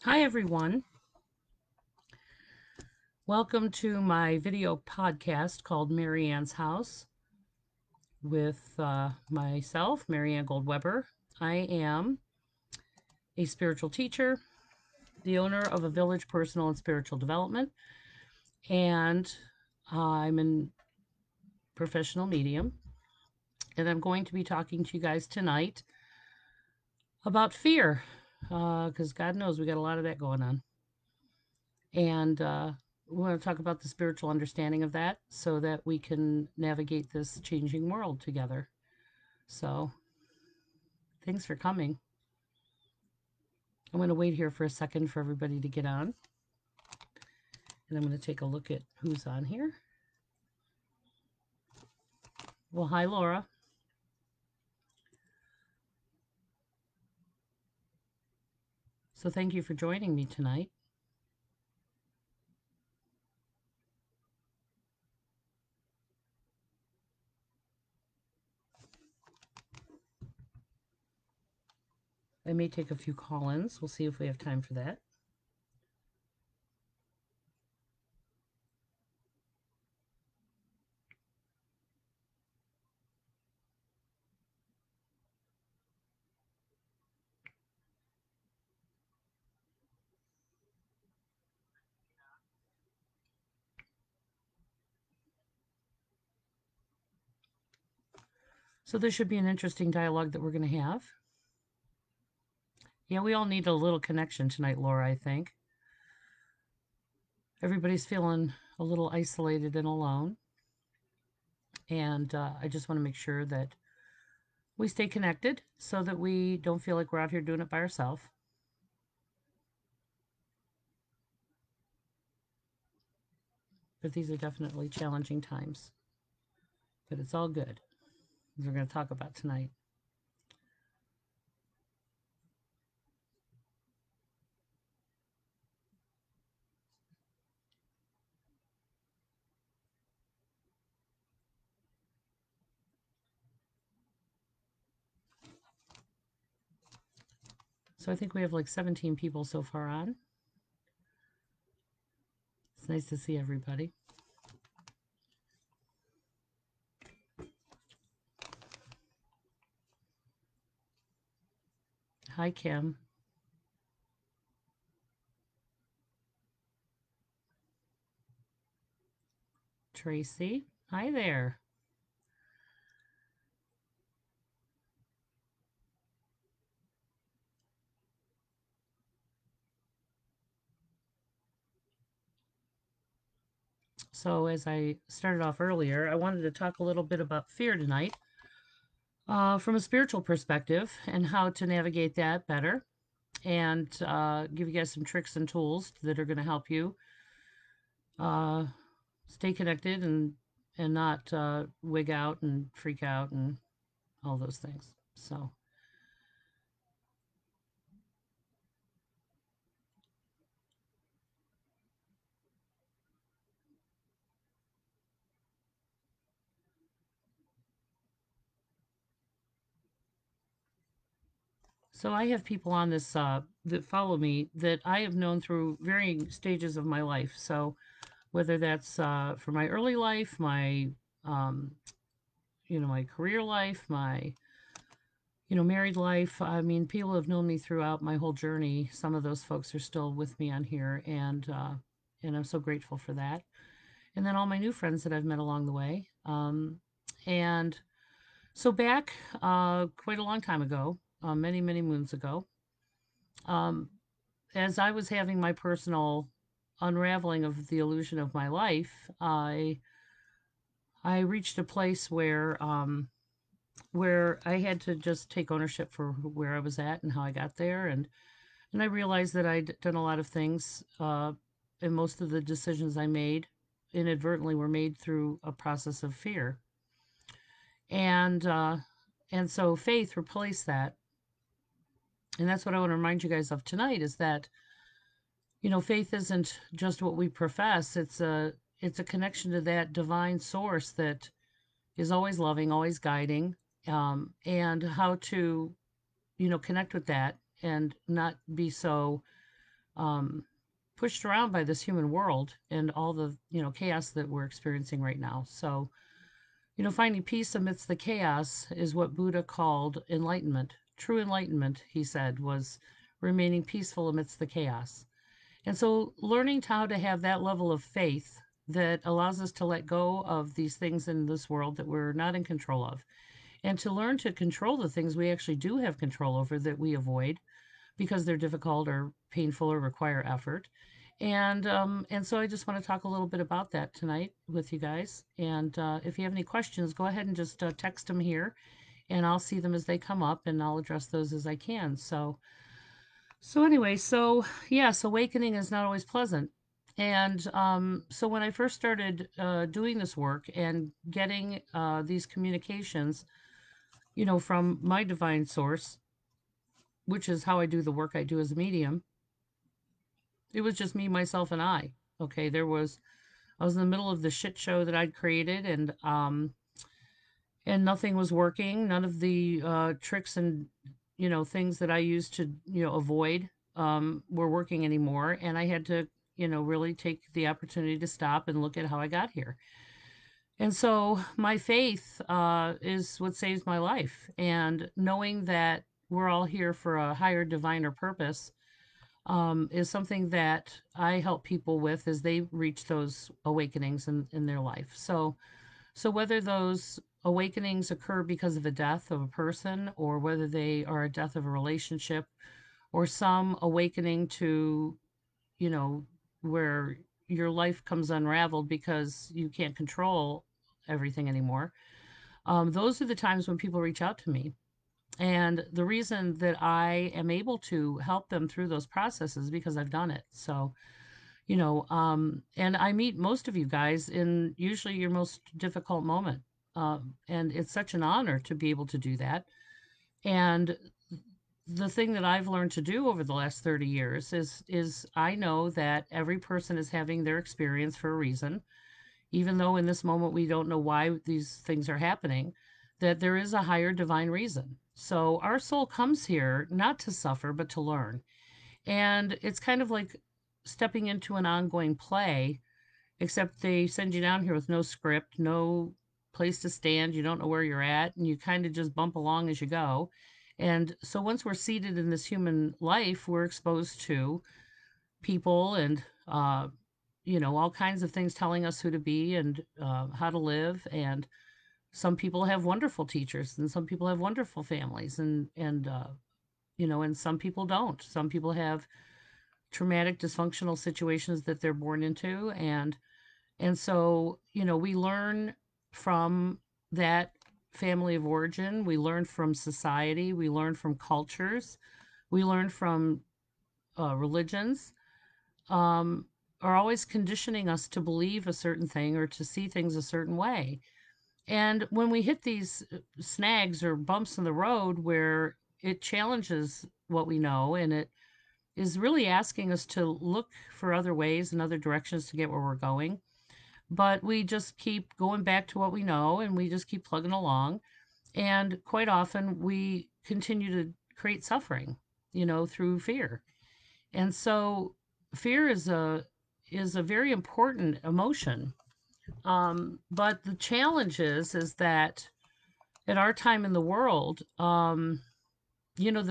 Hi, everyone. Welcome to my video podcast called Marianne's House with myself, Marianne Goldweber. I am a spiritual teacher, the owner of a village personal and spiritual development, and I'm a professional medium. And I'm going to be talking to you guys tonight about fear, because God knows we got a lot of that going on. And we want to talk about the spiritual understanding of that so that we can navigate this changing world together. So, thanks for coming. I'm going to wait here for a second for everybody to get on. And I'm going to take a look at who's on here. Well, hi, Laura. So, thank you for joining me tonight. I may take a few call ins. We'll see if we have time for that. So, this should be an interesting dialogue that we're going to have. Yeah, we all need a little connection tonight, Laura, I think. Everybody's feeling a little isolated and alone. And I just want to make sure that we stay connected so that we don't feel like we're out here doing it by ourselves. But these are definitely challenging times. But it's all good, as we're going to talk about tonight. So I think we have like 17 people so far on. It's nice to see everybody. Hi, Kim. Tracy. Hi there. So, as I started off earlier, I wanted to talk a little bit about fear tonight from a spiritual perspective and how to navigate that better and give you guys some tricks and tools that are going to help you uh, stay connected and not wig out and freak out and all those things. So I have people on this that follow me that I have known through varying stages of my life. So whether that's for my early life, my um, my career life, my married life. I mean, people have known me throughout my whole journey. Some of those folks are still with me on here, and I'm so grateful for that. And then all my new friends that I've met along the way. And so back quite a long time ago, many many moons ago, um, as I was having my personal unraveling of the illusion of my life, I reached a place where I had to just take ownership for where I was at and how I got there, and I realized that I'd done a lot of things, and most of the decisions I made inadvertently were made through a process of fear, and uh, and so faith replaced that, and that's what I want to remind you guys of tonight is that faith isn't just what we profess. It's a connection to that divine source that is always loving, always guiding, and how to connect with that and not be so um, pushed around by this human world and all the chaos that we're experiencing right now. So finding peace amidst the chaos is what Buddha called enlightenment. True enlightenment, he said, was remaining peaceful amidst the chaos. And so learning how to have that level of faith that allows us to let go of these things in this world that we're not in control of, and to learn to control the things we actually do have control over that we avoid because they're difficult or painful or require effort. And so I just want to talk a little bit about that tonight with you guys. And if you have any questions, go ahead and just text them here, and I'll see them as they come up, and I'll address those as I can. So anyway, so yes, awakening is not always pleasant. And so when I first started doing this work and getting these communications, from my divine source, which is how I do the work I do as a medium, it was just me, myself, and I. Okay, I was in the middle of the shit show that I'd created, and nothing was working. None of the tricks and things that I used to avoid were working anymore, and I had to really take the opportunity to stop and look at how I got here. And so my faith is what saves my life, and knowing that we're all here for a higher diviner purpose is something that I help people with as they reach those awakenings in their life. So whether those awakenings occur because of a death of a person, or whether they are a death of a relationship, or some awakening to, you know, where your life comes unraveled because you can't control everything anymore. Those are the times when people reach out to me. And the reason that I am able to help them through those processes is because I've done it. So, and I meet most of you guys in usually your most difficult moment. And it's such an honor to be able to do that. And the thing that I've learned to do over the last 30 years is I know that every person is having their experience for a reason, even though in this moment we don't know why these things are happening, that there is a higher divine reason. So our soul comes here not to suffer, but to learn. And it's kind of like stepping into an ongoing play, except they send you down here with no script, no place to stand. You don't know where you're at, and you kind of just bump along as you go. And so once we're seated in this human life, we're exposed to people and, all kinds of things telling us who to be and how to live. And some people have wonderful teachers, and some people have wonderful families, and some people don't. Some people have traumatic, dysfunctional situations that they're born into, and so, we learn from that family of origin, we learn from society, we learn from cultures, we learn from religions, um, are always conditioning us to believe a certain thing or to see things a certain way. And when we hit these snags or bumps in the road where it challenges what we know, and it is really asking us to look for other ways and other directions to get where we're going, but we just keep going back to what we know and we just keep plugging along. And quite often we continue to create suffering, through fear. And so fear is a very important emotion. But the challenge is that at our time in the world, the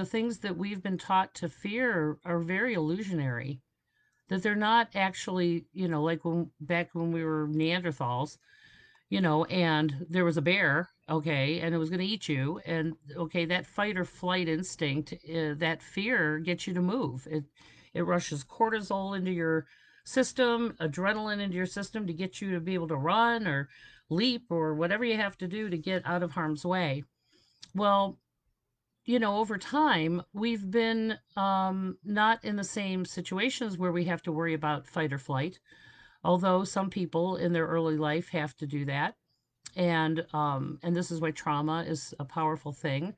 things that we've been taught to fear are very illusionary, that they're not actually, like back when we were Neanderthals, and there was a bear, okay, and it was going to eat you. And okay, that fight or flight instinct, that fear gets you to move. It rushes cortisol into your system, adrenaline into your system to get you to be able to run or leap or whatever you have to do to get out of harm's way. Well, over time, we've been not in the same situations where we have to worry about fight or flight, although some people in their early life have to do that. And this is why trauma is a powerful thing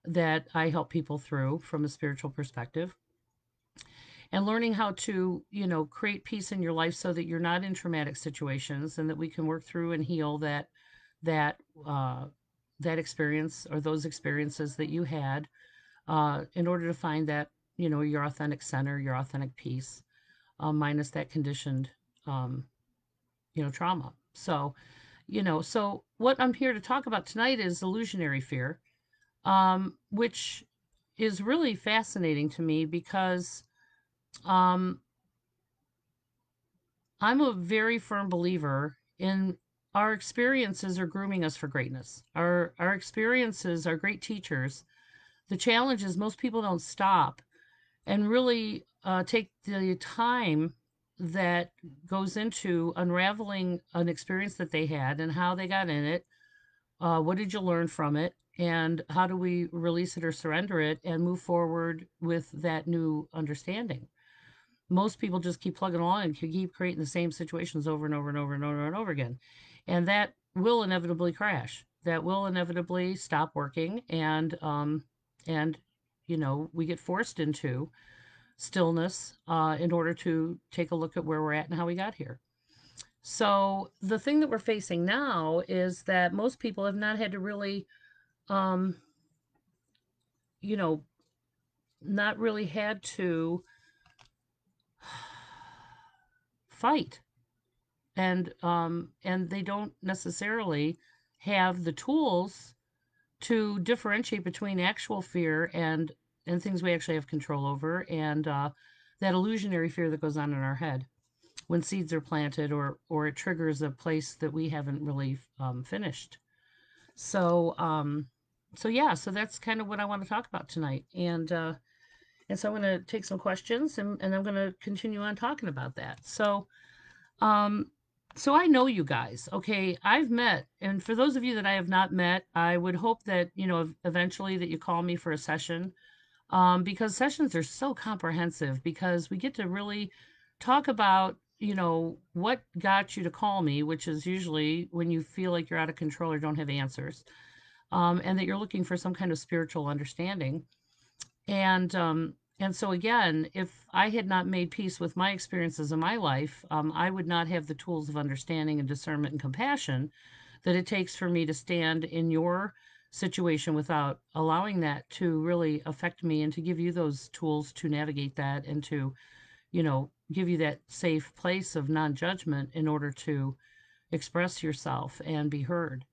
that I help people through from a spiritual perspective. And learning how to, create peace in your life so that you're not in traumatic situations, and that we can work through and heal that uh, that experience or those experiences that you had in order to find that your authentic center, your authentic peace, minus that conditioned, um, trauma. So what I'm here to talk about tonight is illusionary fear, which is really fascinating to me because um, I'm a very firm believer in our experiences are grooming us for greatness. Our experiences are great teachers. The challenge is most people don't stop and really take the time that goes into unraveling an experience that they had and how they got in it. What did you learn from it? And how do we release it or surrender it and move forward with that new understanding? Most people just keep plugging along and keep creating the same situations over and over and over and over and over again. And that will inevitably crash. That will inevitably stop working. And we get forced into stillness in order to take a look at where we're at and how we got here. So the thing that we're facing now is that most people have not had to really, um, you know, not really had to fight, and they don't necessarily have the tools to differentiate between actual fear and things we actually have control over, and that illusionary fear that goes on in our head when seeds are planted or it triggers a place that we haven't really finished. So so that's kind of what I want to talk about tonight, and so I'm going to take some questions and I'm going to continue on talking about that. Um, so I know you guys. Okay, I've met, and for those of you that I have not met, I would hope that eventually that you call me for a session, because sessions are so comprehensive because we get to really talk about what got you to call me, which is usually when you feel like you're out of control or don't have answers, and that you're looking for some kind of spiritual understanding. And so again, if I had not made peace with my experiences in my life, I would not have the tools of understanding and discernment and compassion that it takes for me to stand in your situation without allowing that to really affect me and to give you those tools to navigate that and to, give you that safe place of non-judgment in order to express yourself and be heard.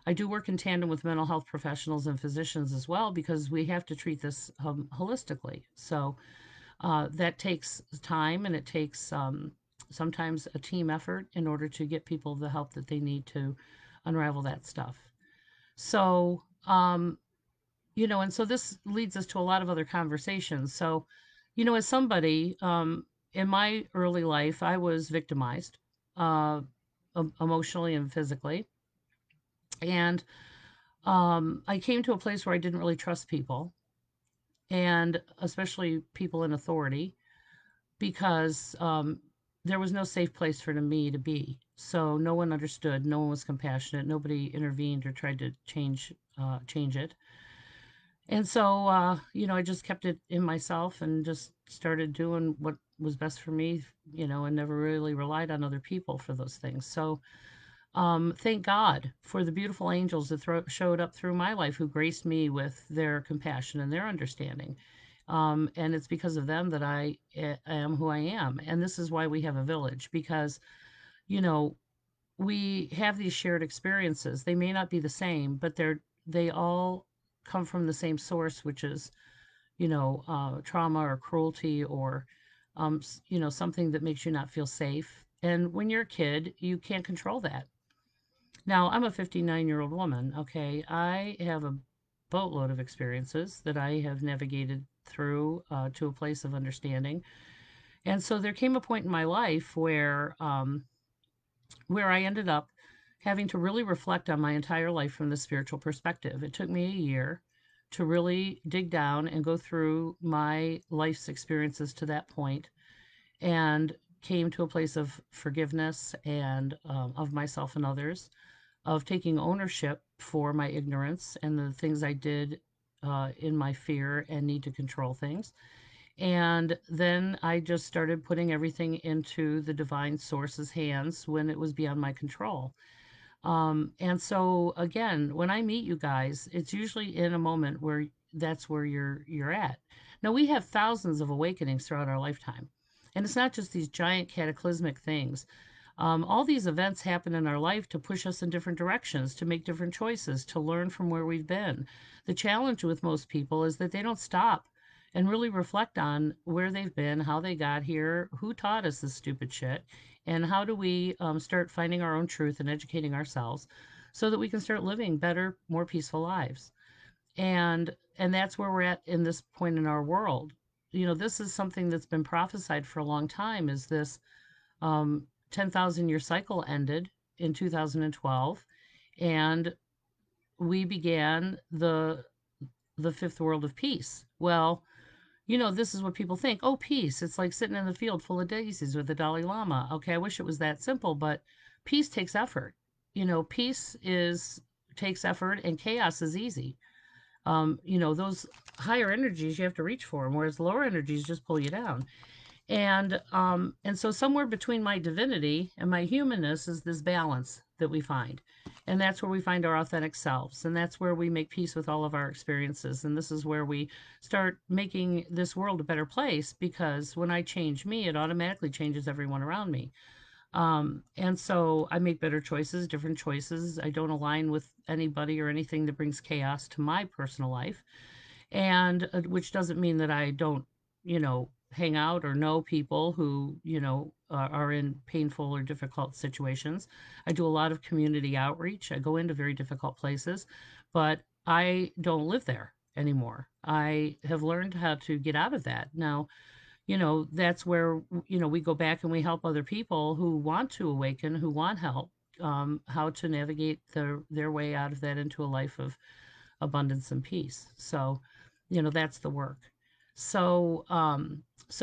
I do work in tandem with mental health professionals and physicians as well because we have to treat this holistically. So that takes time, and it takes sometimes a team effort in order to get people the help that they need to unravel that stuff. So, and so this leads us to a lot of other conversations. So, as somebody in my early life, I was victimized uh, emotionally and physically. And I came to a place where I didn't really trust people, and especially people in authority, because there was no safe place for me to be. So no one understood, no one was compassionate, nobody intervened or tried to change it. And so, I just kept it in myself and just started doing what was best for me, and never really relied on other people for those things. So, thank God for the beautiful angels that showed up through my life who graced me with their compassion and their understanding. And it's because of them that I am who I am. And this is why we have a village, because, you know, we have these shared experiences. They may not be the same, but they all come from the same source, which is, trauma or cruelty or, something that makes you not feel safe. And when you're a kid, you can't control that. Now, I'm a 59-year-old woman, okay? I have a boatload of experiences that I have navigated through to a place of understanding. And so there came a point in my life where I ended up having to really reflect on my entire life from the spiritual perspective. It took me a year to really dig down and go through my life's experiences to that point, and came to a place of forgiveness and of myself and others, of taking ownership for my ignorance and the things I did in my fear and need to control things. And then I just started putting everything into the divine source's hands when it was beyond my control. And so again, when I meet you guys, it's usually in a moment where that's where you're at. Now, we have thousands of awakenings throughout our lifetime. And it's not just these giant cataclysmic things. All these events happen in our life to push us in different directions, to make different choices, to learn from where we've been. The challenge with most people is that they don't stop and really reflect on where they've been, how they got here, who taught us this stupid shit, and how do we start finding our own truth and educating ourselves so that we can start living better, more peaceful lives. And that's where we're at in this point in our world. This is something that's been prophesied for a long time. Is this 10,000 year cycle ended in 2012, and we began the fifth world of peace. Well, this is what people think. Oh, peace. It's like sitting in the field full of daisies with the Dalai Lama. Okay, I wish it was that simple, but peace takes effort. Peace is takes effort, and chaos is easy. Those higher energies you have to reach for them, whereas lower energies just pull you down. And so somewhere between my divinity and my humanness is this balance that we find. And that's where we find our authentic selves. And that's where we make peace with all of our experiences. And this is where we start making this world a better place, because when I change me, it automatically changes everyone around me. And so I make better choices, different choices. I don't align with anybody or anything that brings chaos to my personal life. And which doesn't mean that I don't, hang out or know people who, are in painful or difficult situations. I do a lot of community outreach. I go into very difficult places, but I don't live there anymore. I have learned how to get out of that. Now, that's where, we go back and we help other people who want to awaken, who want help, how to navigate their way out of that into a life of abundance and peace. So, that's the work. So,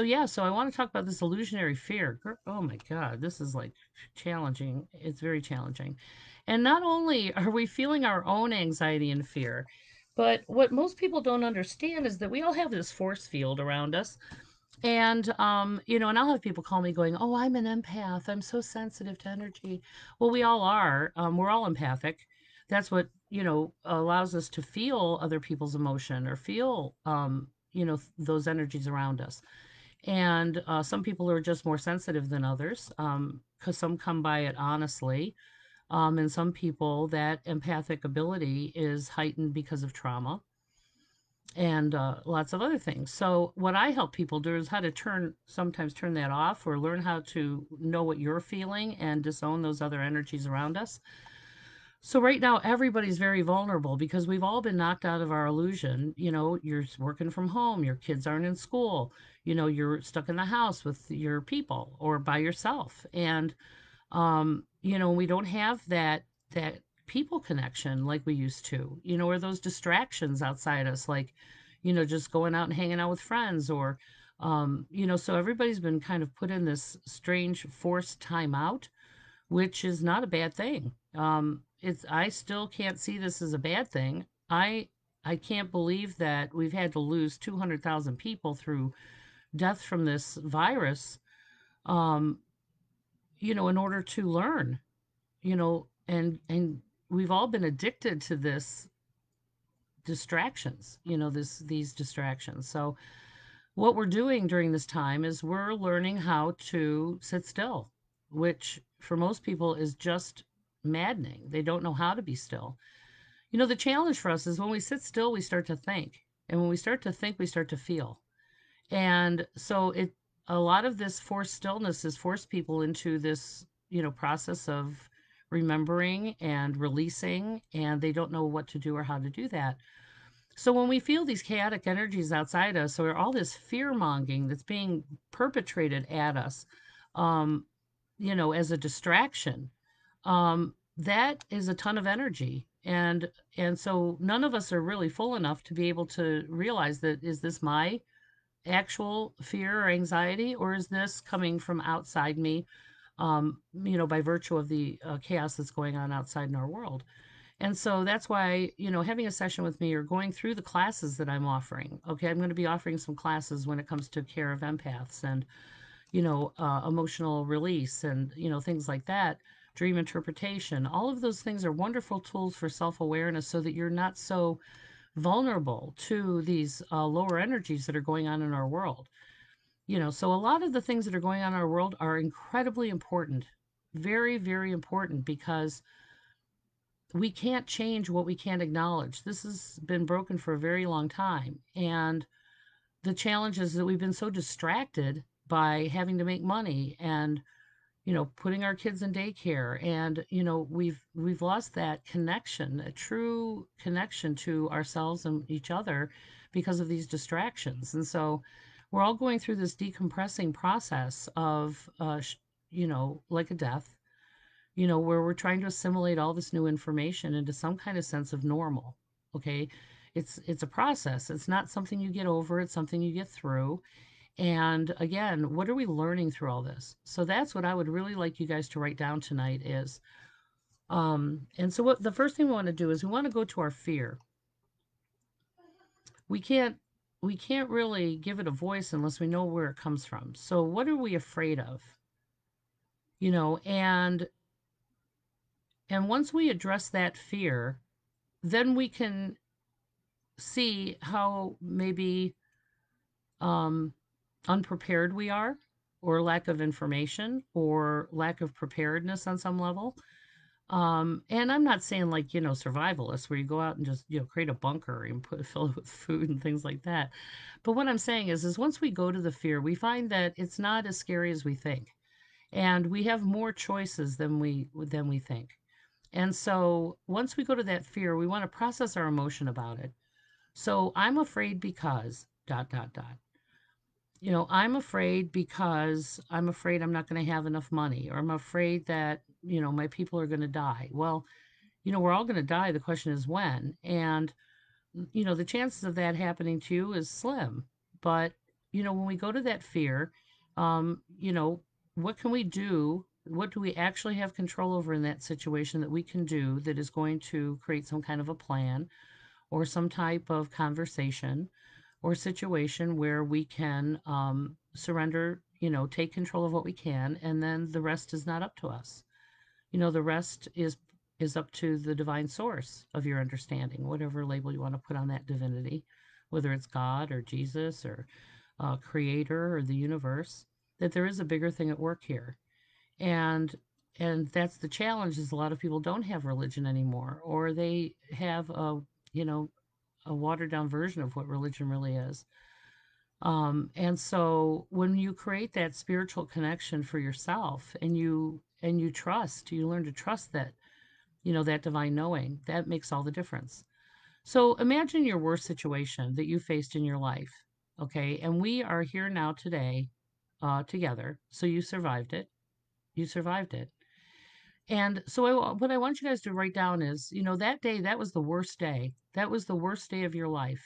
yeah, so I want to talk about this illusionary fear. Oh my God, this is like challenging. It's very challenging. And not only are we feeling our own anxiety and fear, but what most people don't understand is that we all have this force field around us. And I'll have people call me going, "Oh, I'm an empath. I'm so sensitive to energy." Well, we all are. We're all empathic. That's what, allows us to feel other people's emotion or feel, those energies around us. And some people are just more sensitive than others, because some come by it honestly. And some people, that empathic ability is heightened because of trauma and lots of other things. So what I help people do is how to sometimes turn that off, or learn how to know what you're feeling and disown those other energies around us. So right now everybody's very vulnerable because we've all been knocked out of our illusion. You're working from home, your kids aren't in school, you're stuck in the house with your people or by yourself. And we don't have that people connection like we used to, or those distractions outside us, like, just going out and hanging out with friends, or so everybody's been kind of put in this strange forced time out, which is not a bad thing. It's I still can't see this as a bad thing. I can't believe that we've had to lose 200,000 people through death from this virus, um, in order to learn, and we've all been addicted to this distractions, these distractions. So what we're doing during this time is we're learning how to sit still, which for most people is just maddening. They don't know how to be still. The challenge for us is when we sit still, we start to think. And when we start to think, we start to feel. And so a lot of this forced stillness has forced people into this, process of remembering and releasing, and they don't know what to do or how to do that. So when we feel these chaotic energies outside us, or all this fear mongering that's being perpetrated at us, um, as a distraction, that is a ton of energy. And so none of us are really full enough to be able to realize that, is this my actual fear or anxiety, or is this coming from outside me, by virtue of the chaos that's going on outside in our world. And so that's why, having a session with me or going through the classes that I'm offering. Okay, I'm going to be offering some classes when it comes to care of empaths and, emotional release and, things like that, dream interpretation. All of those things are wonderful tools for self awareness so that you're not so vulnerable to these lower energies that are going on in our world. So a lot of the things that are going on in our world are incredibly important, very, very important, because we can't change what we can't acknowledge. This has been broken for a very long time. And the challenge is that we've been so distracted by having to make money and putting our kids in daycare, and we've lost that connection, a true connection to ourselves and each other, because of these distractions. And so we're all going through this decompressing process of like a death, where we're trying to assimilate all this new information into some kind of sense of normal. Okay, it's a process. It's not something you get over, it's something you get through. And again, what are we learning through all this? So that's what I would really like you guys to write down tonight is, and so what the first thing we want to do is we want to go to our fear. We can't we can't really give it a voice unless we know where it comes from. So what are we afraid of? You know, and once we address that fear, then we can see how maybe um, unprepared we are, or lack of information, or lack of preparedness on some level. And I'm not saying like, survivalists where you go out and just, create a bunker and fill it with food and things like that. But what I'm saying is once we go to the fear, we find that it's not as scary as we think. And we have more choices than we think. And so once we go to that fear, we want to process our emotion about it. So I'm afraid because dot dot dot. I'm afraid because I'm afraid I'm not going to have enough money, or I'm afraid that, my people are going to die. Well, we're all going to die. The question is when. And, the chances of that happening to you is slim. But, when we go to that fear, what can we do? What do we actually have control over in that situation that we can do that is going to create some kind of a plan or some type of conversation or situation where we can surrender, take control of what we can, and then the rest is not up to us. The rest is up to the divine source of your understanding, whatever label you want to put on that divinity, whether it's God or Jesus or creator or the universe, that there is a bigger thing at work here. And that's the challenge, is a lot of people don't have religion anymore, or they have you know a watered down version of what religion really is. And so when you create that spiritual connection for yourself, and you trust, you learn to trust that, that divine knowing, that makes all the difference. So imagine your worst situation that you faced in your life. Okay. And we are here now today, together. So you survived it. You survived it. And so what I want you guys to write down is, that day, that was the worst day. That was the worst day of your life.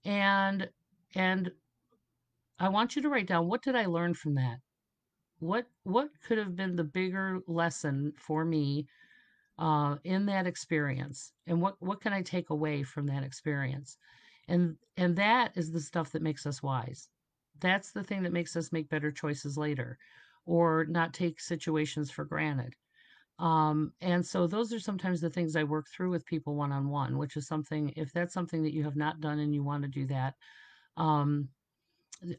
And I want you to write down, what did I learn from that? What could have been the bigger lesson for me in that experience, and what can I take away from that experience? And that is the stuff that makes us wise. That's the thing that makes us make better choices later, or not take situations for granted. And so those are sometimes the things I work through with people one on one, which is something, if that's something that you have not done and you want to do that, um,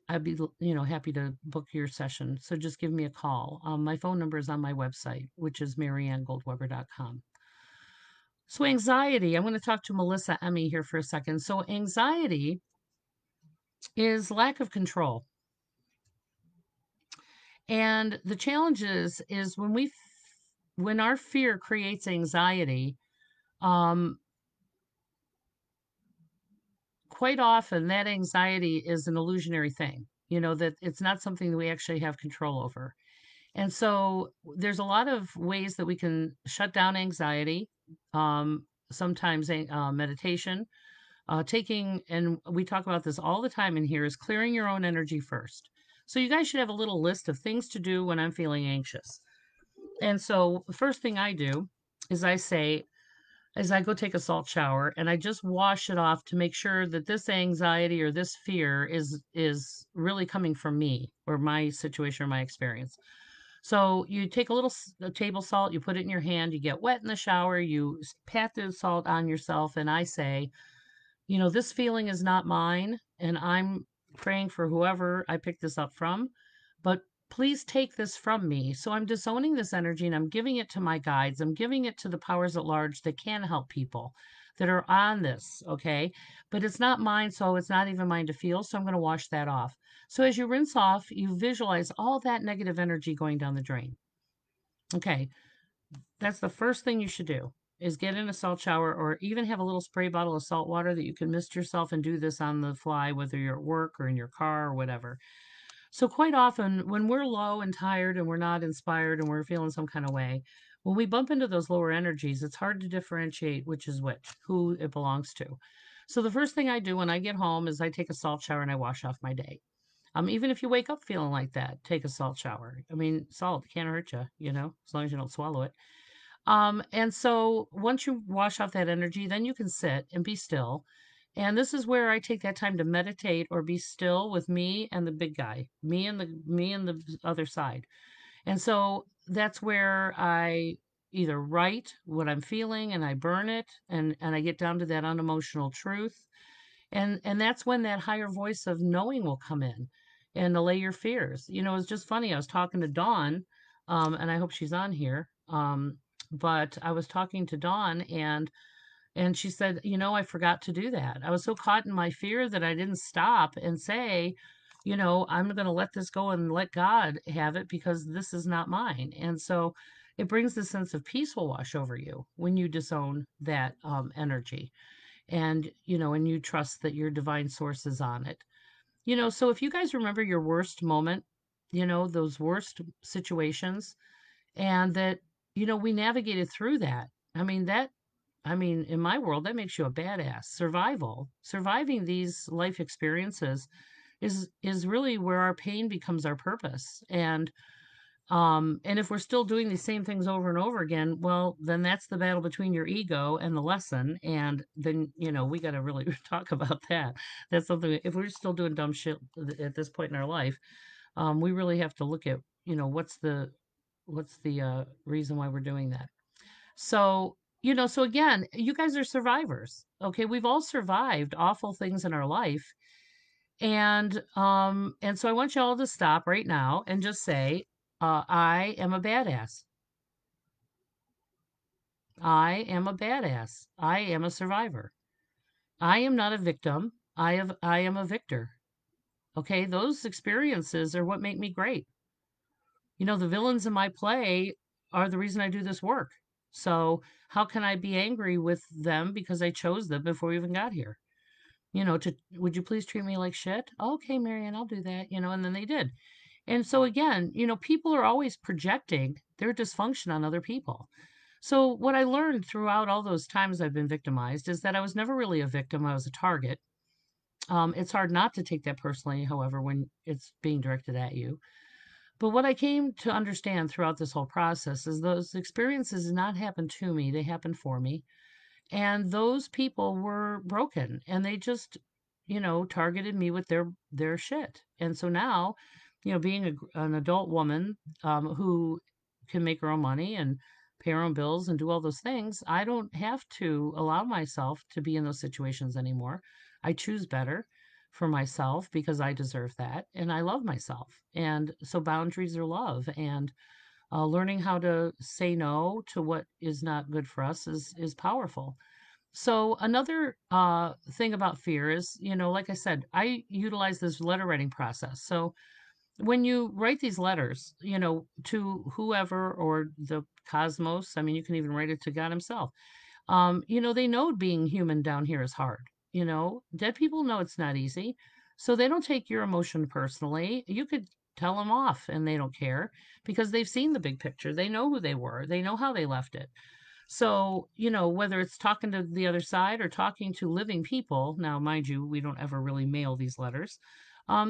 I'd be, happy to book your session. So just give me a call. My phone number is on my website, which is mariannegoldweber.com. So anxiety, I'm going to talk to Melissa Emmy here for a second. So anxiety is lack of control. And the challenge is when our fear creates anxiety, um, quite often that anxiety is an illusionary thing, that it's not something that we actually have control over. And so there's a lot of ways that we can shut down anxiety. Sometimes meditation, and we talk about this all the time in here, is clearing your own energy first. So you guys should have a little list of things to do when I'm feeling anxious. And so the first thing I do is I go take a salt shower, and I just wash it off to make sure that this anxiety or this fear is really coming from me or my situation or my experience. So you take a little table salt, you put it in your hand, you get wet in the shower, you pat the salt on yourself, and I say, This feeling is not mine, and I'm praying for whoever I picked this up from, but please take this from me. So I'm disowning this energy and I'm giving it to my guides. I'm giving it to the powers at large that can help people that are on this, okay? But it's not mine, so it's not even mine to feel. So I'm going to wash that off. So as you rinse off, you visualize all that negative energy going down the drain. Okay, that's the first thing you should do is get in a salt shower or even have a little spray bottle of salt water that you can mist yourself and do this on the fly, whether you're at work or in your car or whatever. So quite often when we're low and tired and we're not inspired and we're feeling some kind of way, when we bump into those lower energies, it's hard to differentiate which is which, who it belongs to. So the first thing I do when I get home is I take a salt shower and I wash off my day. Even if you wake up feeling like that, take a salt shower. I mean, salt can't hurt you, as long as you don't swallow it. And so once you wash off that energy, then you can sit and be still. And this is where I take that time to meditate or be still with me and the big guy, me and the other side. And so that's where I either write what I'm feeling and I burn it and I get down to that unemotional truth. And that's when that higher voice of knowing will come in and allay your fears. It's just funny. I was talking to Dawn, and I hope she's on here. But I was talking to Dawn and she said, I forgot to do that. I was so caught in my fear that I didn't stop and say, I'm going to let this go and let God have it because this is not mine. And so it brings the sense of peace will wash over you when you disown that energy and you trust that your divine source is on it. So if you guys remember your worst moment, those worst situations, and that we navigated through that. I mean, in my world, that makes you a badass. Surviving these life experiences is really where our pain becomes our purpose. And if we're still doing these same things over and over again, well, then that's the battle between your ego and the lesson. And then, we got to really talk about that. That's something, if we're still doing dumb shit at this point in our life, we really have to look at, what's the reason why we're doing that. So again, you guys are survivors. Okay. We've all survived awful things in our life. And so I want you all to stop right now and just say, I am a badass. I am a badass. I am a survivor. I am not a victim. I am a victor. Okay, those experiences are what make me great. The villains in my play are the reason I do this work. So how can I be angry with them because I chose them before we even got here? Would you please treat me like shit? Okay, Marianne, I'll do that. And then they did. And so again, people are always projecting their dysfunction on other people. So what I learned throughout all those times I've been victimized is that I was never really a victim. I was a target. It's hard not to take that personally, however, when it's being directed at you. But what I came to understand throughout this whole process is those experiences did not happen to me, they happened for me. And those people were broken and they just targeted me with their shit. And so now, being an adult woman, who can make her own money and pay her own bills and do all those things, I don't have to allow myself to be in those situations anymore. I choose better for myself because I deserve that and I love myself. And so boundaries are love, and learning how to say no to what is not good for us is powerful. So another thing about fear is, like I said, I utilize this letter writing process. So when you write these letters, to whoever or the cosmos, I mean, you can even write it to God himself. They know being human down here is hard. Dead people know it's not easy. So they don't take your emotion personally. You could tell them off and they don't care because they've seen the big picture. They know who they were. They know how they left it. So, whether it's talking to the other side or talking to living people, now, mind you, we don't ever really mail these letters.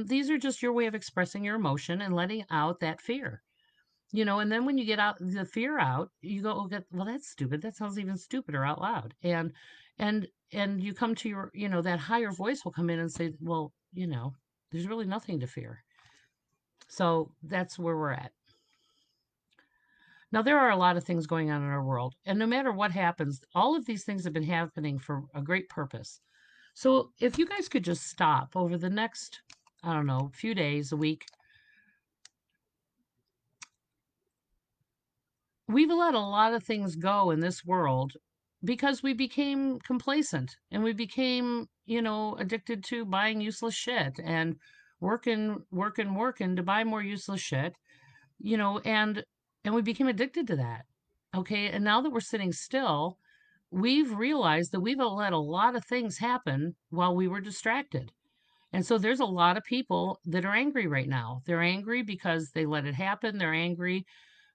These are just your way of expressing your emotion and letting out that fear. And then when you get out the fear out, you go, oh, well, that's stupid. That sounds even stupider out loud. And you come to that higher voice will come in and say, well, there's really nothing to fear. So that's where we're at. Now, there are a lot of things going on in our world, and no matter what happens, all of these things have been happening for a great purpose. So if you guys could just stop over the next, I don't know, few days, a week, we've let a lot of things go in this world because we became complacent and we became, addicted to buying useless shit and working to buy more useless shit, and we became addicted to that. Okay. And now that we're sitting still, we've realized that we've let a lot of things happen while we were distracted. And so there's a lot of people that are angry right now. They're angry because they let it happen. They're angry,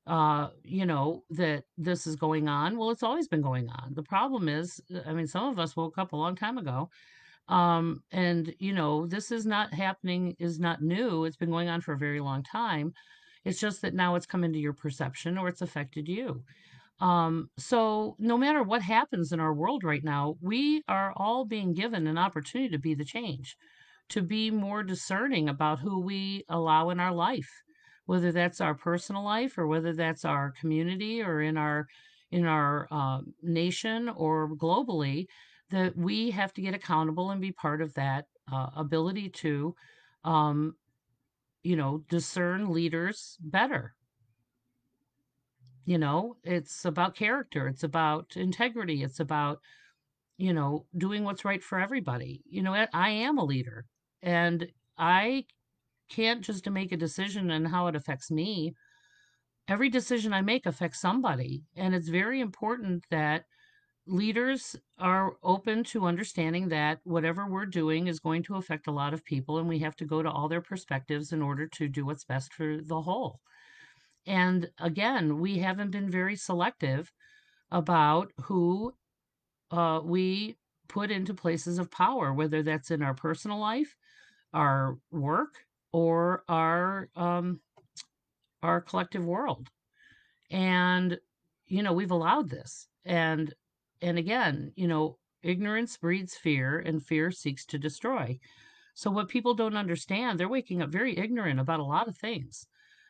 that this is going on. Well, it's always been going on. The problem is, I mean, some of us woke up a long time ago. And, this is not happening, is not new. It's been going on for a very long time. It's just that now it's come into your perception or it's affected you. So no matter what happens in our world right now, we are all being given an opportunity to be the change, to be more discerning about who we allow in our life, whether that's our personal life or whether that's our community or in our nation or globally, that we have to get accountable and be part of that ability to, um, discern leaders better. It's about character, it's about integrity, it's about, doing what's right for everybody. I am a leader, and I can't just make a decision and how it affects me. Every decision I make affects somebody, and it's very important that leaders are open to understanding that whatever we're doing is going to affect a lot of people, and we have to go to all their perspectives in order to do what's best for the whole. And again, we haven't been very selective about who we put into places of power, whether that's in our personal life, our work, or our collective world. And we've allowed this. And again, ignorance breeds fear, and fear seeks to destroy. So what people don't understand, they're waking up very ignorant about a lot of things.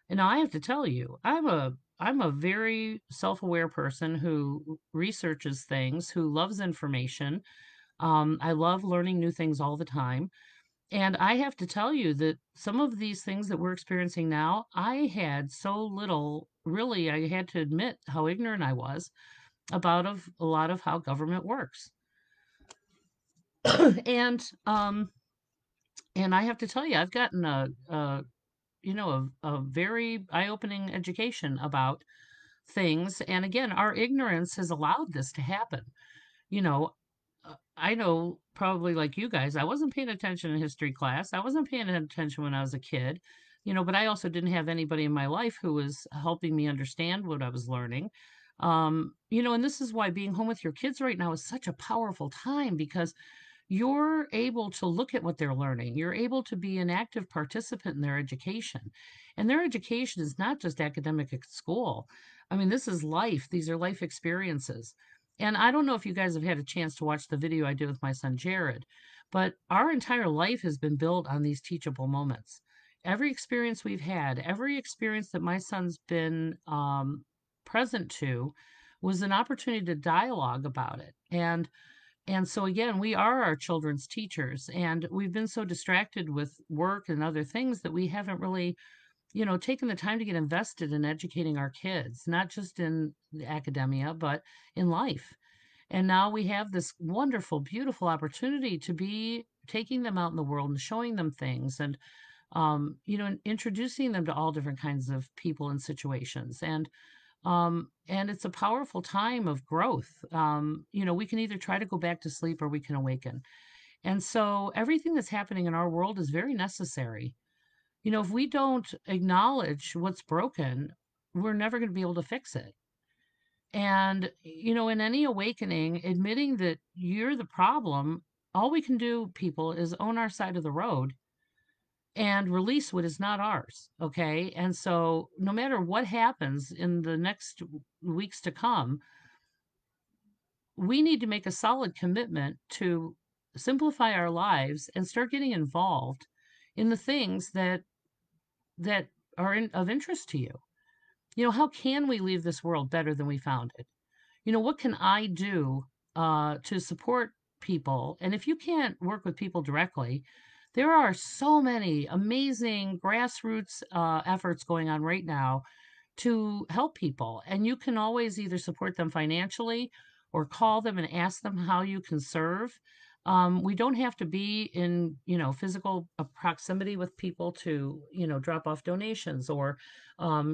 And now I have to tell you, I'm a very self-aware person who researches things, who loves information. I love learning new things all the time. And I have to tell you that some of these things that we're experiencing now, I had so little, really, I had to admit how ignorant I was about a lot of how government works. and um and I have to tell you, I've gotten a very eye-opening education about things. And again, our ignorance has allowed this to happen. You know, I know, probably like you guys, I wasn't paying attention in history class. I wasn't paying attention when I was a kid, but I also didn't have anybody in my life who was helping me understand what I was learning. And this is why being home with your kids right now is such a powerful time, because you're able to look at what they're learning. You're able to be an active participant in their education. And their education is not just academic at school. I mean, this is life. These are life experiences. And I don't know if you guys have had a chance to watch the video I did with my son Jared, but our entire life has been built on these teachable moments. Every experience we've had, every experience that my son's been present to, was an opportunity to dialogue about it. And so again, we are our children's teachers, and we've been so distracted with work and other things that we haven't really, taken the time to get invested in educating our kids, not just in the academia, but in life. And now we have this wonderful, beautiful opportunity to be taking them out in the world and showing them things, and introducing them to all different kinds of people and situations. And it's a powerful time of growth. We can either try to go back to sleep or we can awaken. And so everything that's happening in our world is very necessary. If we don't acknowledge what's broken, we're never going to be able to fix it. And, in any awakening, admitting that you're the problem, all we can do, people, is own our side of the road and release what is not ours. Okay. And so, no matter what happens in the next weeks to come, we need to make a solid commitment to simplify our lives and start getting involved in the things that are of interest to you. How can we leave this world better than we found it? What can I do to support people, and if you can't work with people directly, there are so many amazing grassroots efforts going on right now to help people. And you can always either support them financially or call them and ask them how you can serve. We don't have to be in, physical proximity with people to, drop off donations or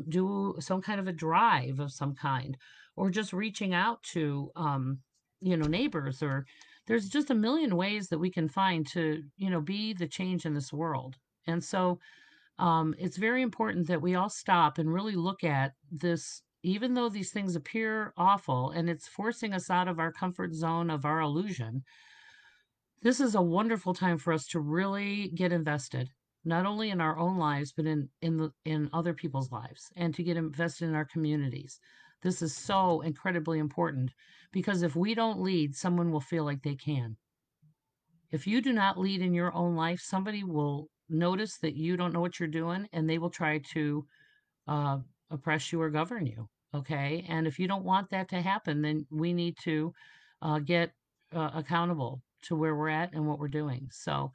do some kind of a drive of some kind, or just reaching out to, neighbors, or there's just a million ways that we can find to, be the change in this world. And so, it's very important that we all stop and really look at this, even though these things appear awful and it's forcing us out of our comfort zone of our illusion. This is a wonderful time for us to really get invested, not only in our own lives, but in other people's lives, and to get invested in our communities. This is so incredibly important because if we don't lead, someone will feel like they can. If you do not lead in your own life, somebody will notice that you don't know what you're doing and they will try to uh, oppress you or govern you. Okay. And if you don't want that to happen, then we need to get accountable to where we're at and what we're doing. So,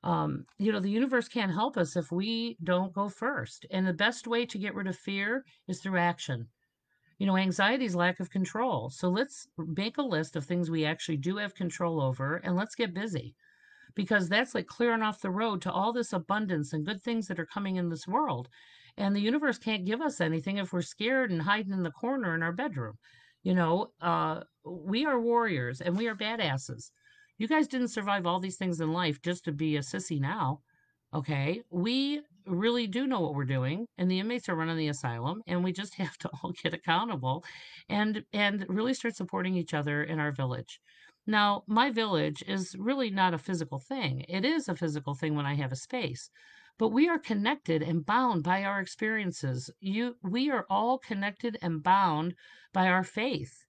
the universe can't help us if we don't go first. And the best way to get rid of fear is through action. Anxiety is lack of control. So let's make a list of things we actually do have control over and let's get busy, because that's like clearing off the road to all this abundance and good things that are coming in this world. And the universe can't give us anything if we're scared and hiding in the corner in our bedroom. We are warriors and we are badasses. You guys didn't survive all these things in life just to be a sissy now. Okay. We really do know what we're doing, and the inmates are running the asylum, and we just have to all get accountable and really start supporting each other in our village. Now, my village is really not a physical thing. It is a physical thing when I have a space. But we are connected and bound by our experiences. We are all connected and bound by our faith.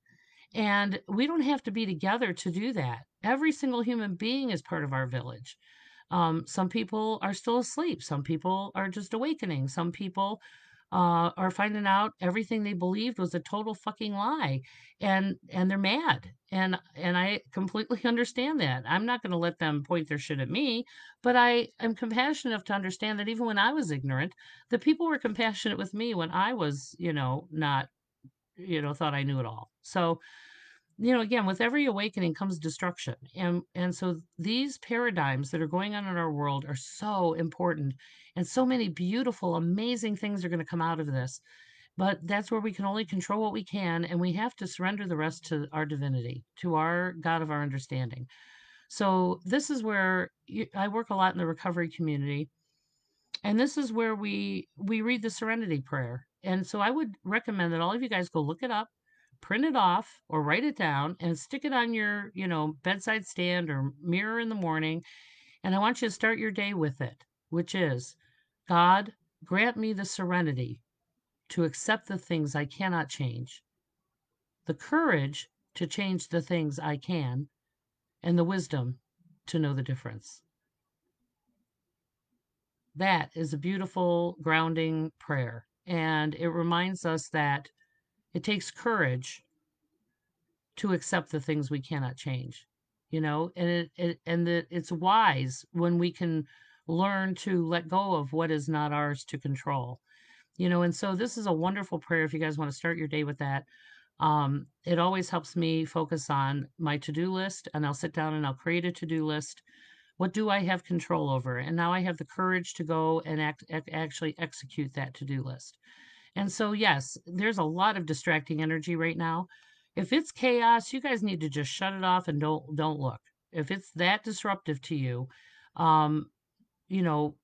And we don't have to be together to do that. Every single human being is part of our village. Some people are still asleep. Some people are just awakening. Some people are finding out everything they believed was a total fucking lie, and they're mad. And I completely understand that. I'm not going to let them point their shit at me, but I am compassionate enough to understand that even when I was ignorant, the people were compassionate with me when I was, not, thought I knew it all. So, again, with every awakening comes destruction. And so these paradigms that are going on in our world are so important. And so many beautiful, amazing things are going to come out of this. But that's where we can only control what we can. And we have to surrender the rest to our divinity, to our God of our understanding. So this is where I work a lot in the recovery community, and this is where we read the serenity prayer. And so I would recommend that all of you guys go look it up, print it off or write it down and stick it on your, bedside stand or mirror in the morning. And I want you to start your day with it, which is, God, grant me the serenity to accept the things I cannot change, the courage to change the things I can, and the wisdom to know the difference. That is a beautiful grounding prayer. And it reminds us that it takes courage to accept the things we cannot change, and that it's wise when we can learn to let go of what is not ours to control, and so this is a wonderful prayer if you guys want to start your day with that. It always helps me focus on my to-do list, and I'll sit down and I'll create a to-do list. What do I have control over? And now I have the courage to go and actually execute that to-do list. And so, yes, there's a lot of distracting energy right now. If it's chaos, you guys need to just shut it off and don't look. If it's that disruptive to you, um, you know,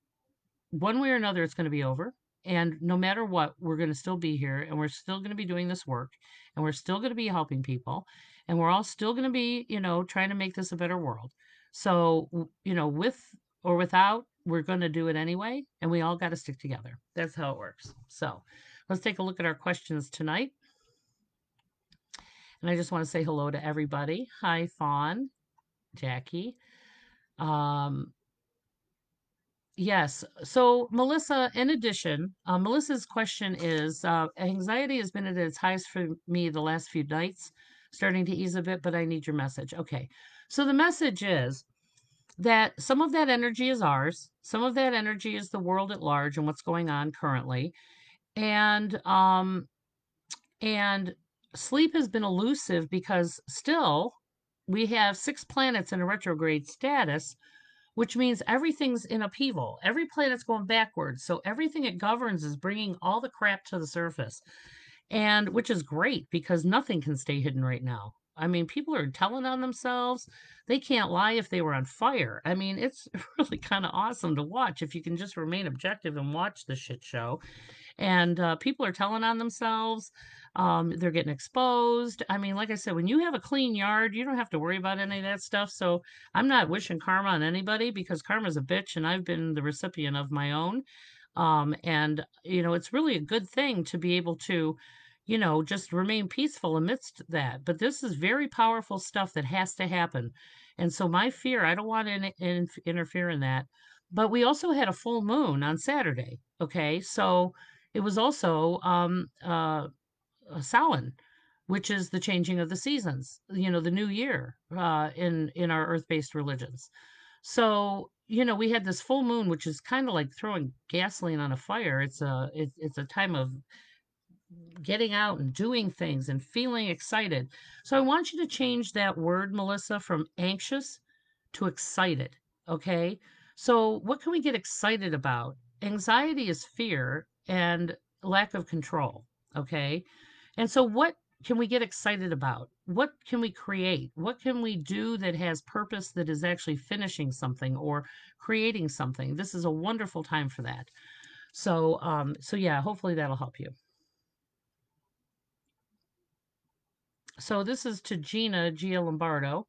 one way or another, it's going to be over. And no matter what, we're going to still be here and we're still going to be doing this work and we're still going to be helping people and we're all still going to be, trying to make this a better world. So, with or without, we're going to do it anyway. And we all got to stick together. That's how it works. So let's take a look at our questions tonight. And I just want to say hello to everybody. Hi, Fawn, Jackie. Um, Yes. So, Melissa, in addition, Melissa's question is anxiety has been at its highest for me the last few nights. starting to ease a bit, but I need your message. Okay. So the message is that some of that energy is ours. Some of that energy is the world at large and what's going on currently. And and sleep has been elusive because still we have 6 planets in a retrograde status, which means everything's in upheaval. Every planet's going backwards. So everything it governs is bringing all the crap to the surface. And which is great because nothing can stay hidden right now. I mean, people are telling on themselves. They can't lie if they were on fire. I mean, it's really kind of awesome to watch if you can just remain objective and watch the shit show. And people are telling on themselves. They're getting exposed. I mean, like I said, when you have a clean yard, you don't have to worry about any of that stuff. So I'm not wishing karma on anybody because karma's a bitch and I've been the recipient of my own. And, it's really a good thing to be able to, just remain peaceful amidst that. But this is very powerful stuff that has to happen. And so my fear, I don't want to interfere in that. But we also had a full moon on Saturday. Okay. So it was also Samhain, which is the changing of the seasons, the new year in our earth-based religions. So, we had this full moon, which is kind of like throwing gasoline on a fire. It's a time of getting out and doing things and feeling excited. So I want you to change that word, Melissa, from anxious to excited. Okay. So what can we get excited about? Anxiety is fear and lack of control. Okay. And so what can we get excited about? What can we create? What can we do that has purpose, that is actually finishing something or creating something? This is a wonderful time for that. So yeah, hopefully that'll help you. So this is to Gia Lombardo.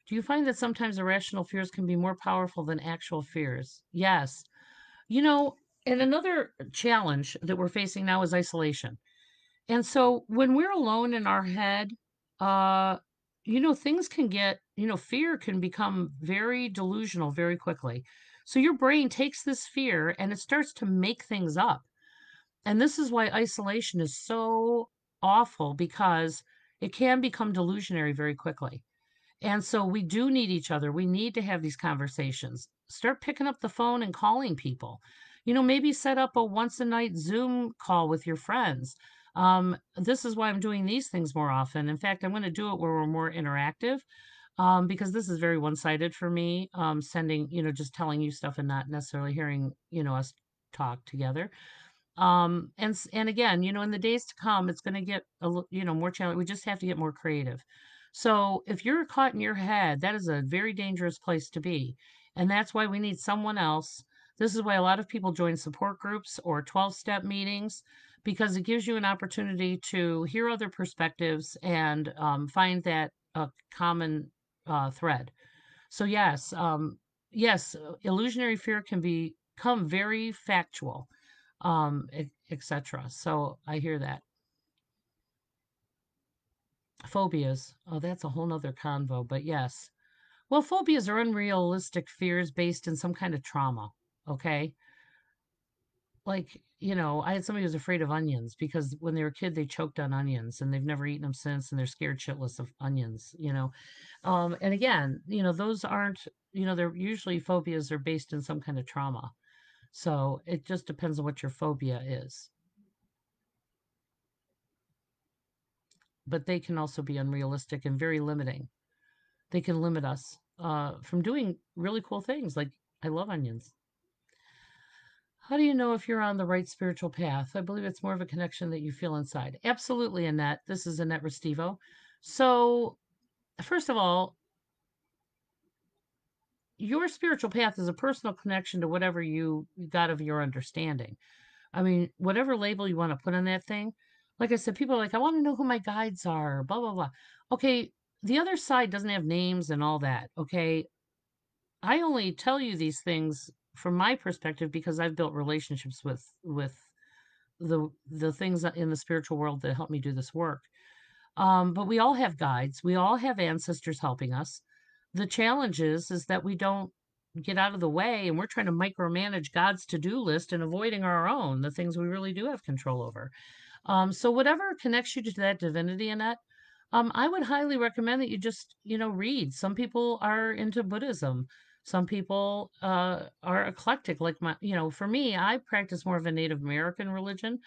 Do you find that sometimes irrational fears can be more powerful than actual fears? Yes. You know, and another challenge that we're facing now is isolation. And so when we're alone in our head, uh, things can get, fear can become very delusional very quickly. So your brain takes this fear and it starts to make things up. And this is why isolation is so awful because it can become delusionary very quickly. And so we do need each other. We need to have these conversations. Start picking up the phone and calling people. Maybe set up a once a night Zoom call with your friends. This is why I'm doing these things more often. In fact, I'm going to do it where we're more interactive because this is very one sided for me, sending, just telling you stuff and not necessarily hearing, us talk together. And again, in the days to come, it's going to get more challenging. We just have to get more creative. So if you're caught in your head, that is a very dangerous place to be, and that's why we need someone else. This is why a lot of people join support groups or 12-step meetings, because it gives you an opportunity to hear other perspectives and find that common thread. So yes, illusionary fear can become very factual, etc. So I hear that. Phobias. Oh, that's a whole nother convo, but yes. Well, phobias are unrealistic fears based in some kind of trauma. Okay. Like, I had somebody who was afraid of onions because when they were a kid, they choked on onions and they've never eaten them since and they're scared shitless of onions. And again, those aren't, they're usually phobias are based in some kind of trauma. So it just depends on what your phobia is. But they can also be unrealistic and very limiting. They can limit us from doing really cool things. Like, I love onions. How do you know if you're on the right spiritual path? I believe it's more of a connection that you feel inside. Absolutely, Annette. This is Annette Restivo. So, first of all, your spiritual path is a personal connection to whatever you got of your understanding. I mean, whatever label you want to put on that thing. Like I said, people are like, I want to know who my guides are, blah, blah, blah. Okay, the other side doesn't have names and all that. Okay, I only tell you these things from my perspective because I've built relationships with the things in the spiritual world that help me do this work. But we all have guides. We all have ancestors helping us. The challenge is that we don't get out of the way and we're trying to micromanage God's to-do list and avoiding our own, the things we really do have control over. So whatever connects you to that divinity, Annette, I would highly recommend that you just, read. Some people are into Buddhism. Some people are eclectic. Like for me, I practice more of a Native American religion.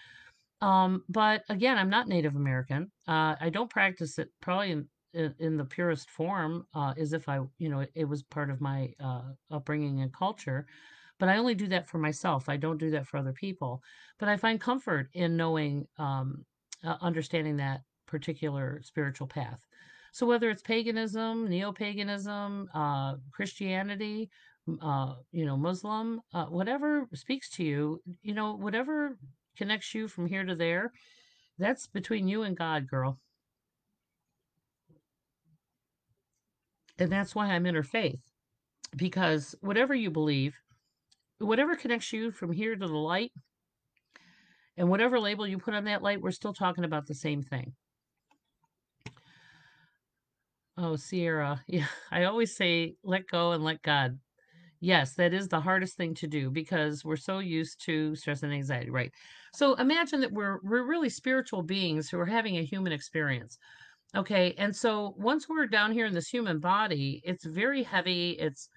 But again, I'm not Native American. I don't practice it probably in the purest form, as if it was part of my upbringing and culture. But I only do that for myself. I don't do that for other people. But I find comfort in knowing, understanding that particular spiritual path. So whether it's paganism, neo-paganism, Christianity, Muslim, whatever speaks to you, whatever connects you from here to there, that's between you and God, girl. And that's why I'm interfaith, because whatever you believe, whatever connects you from here to the light, and whatever label you put on that light, we're still talking about the same thing. Oh, Sierra. Yeah, I always say let go and let God. Yes, that is the hardest thing to do because we're so used to stress and anxiety, right? So imagine that we're really spiritual beings who are having a human experience. Okay, and so once we're down here in this human body, it's very heavy. It's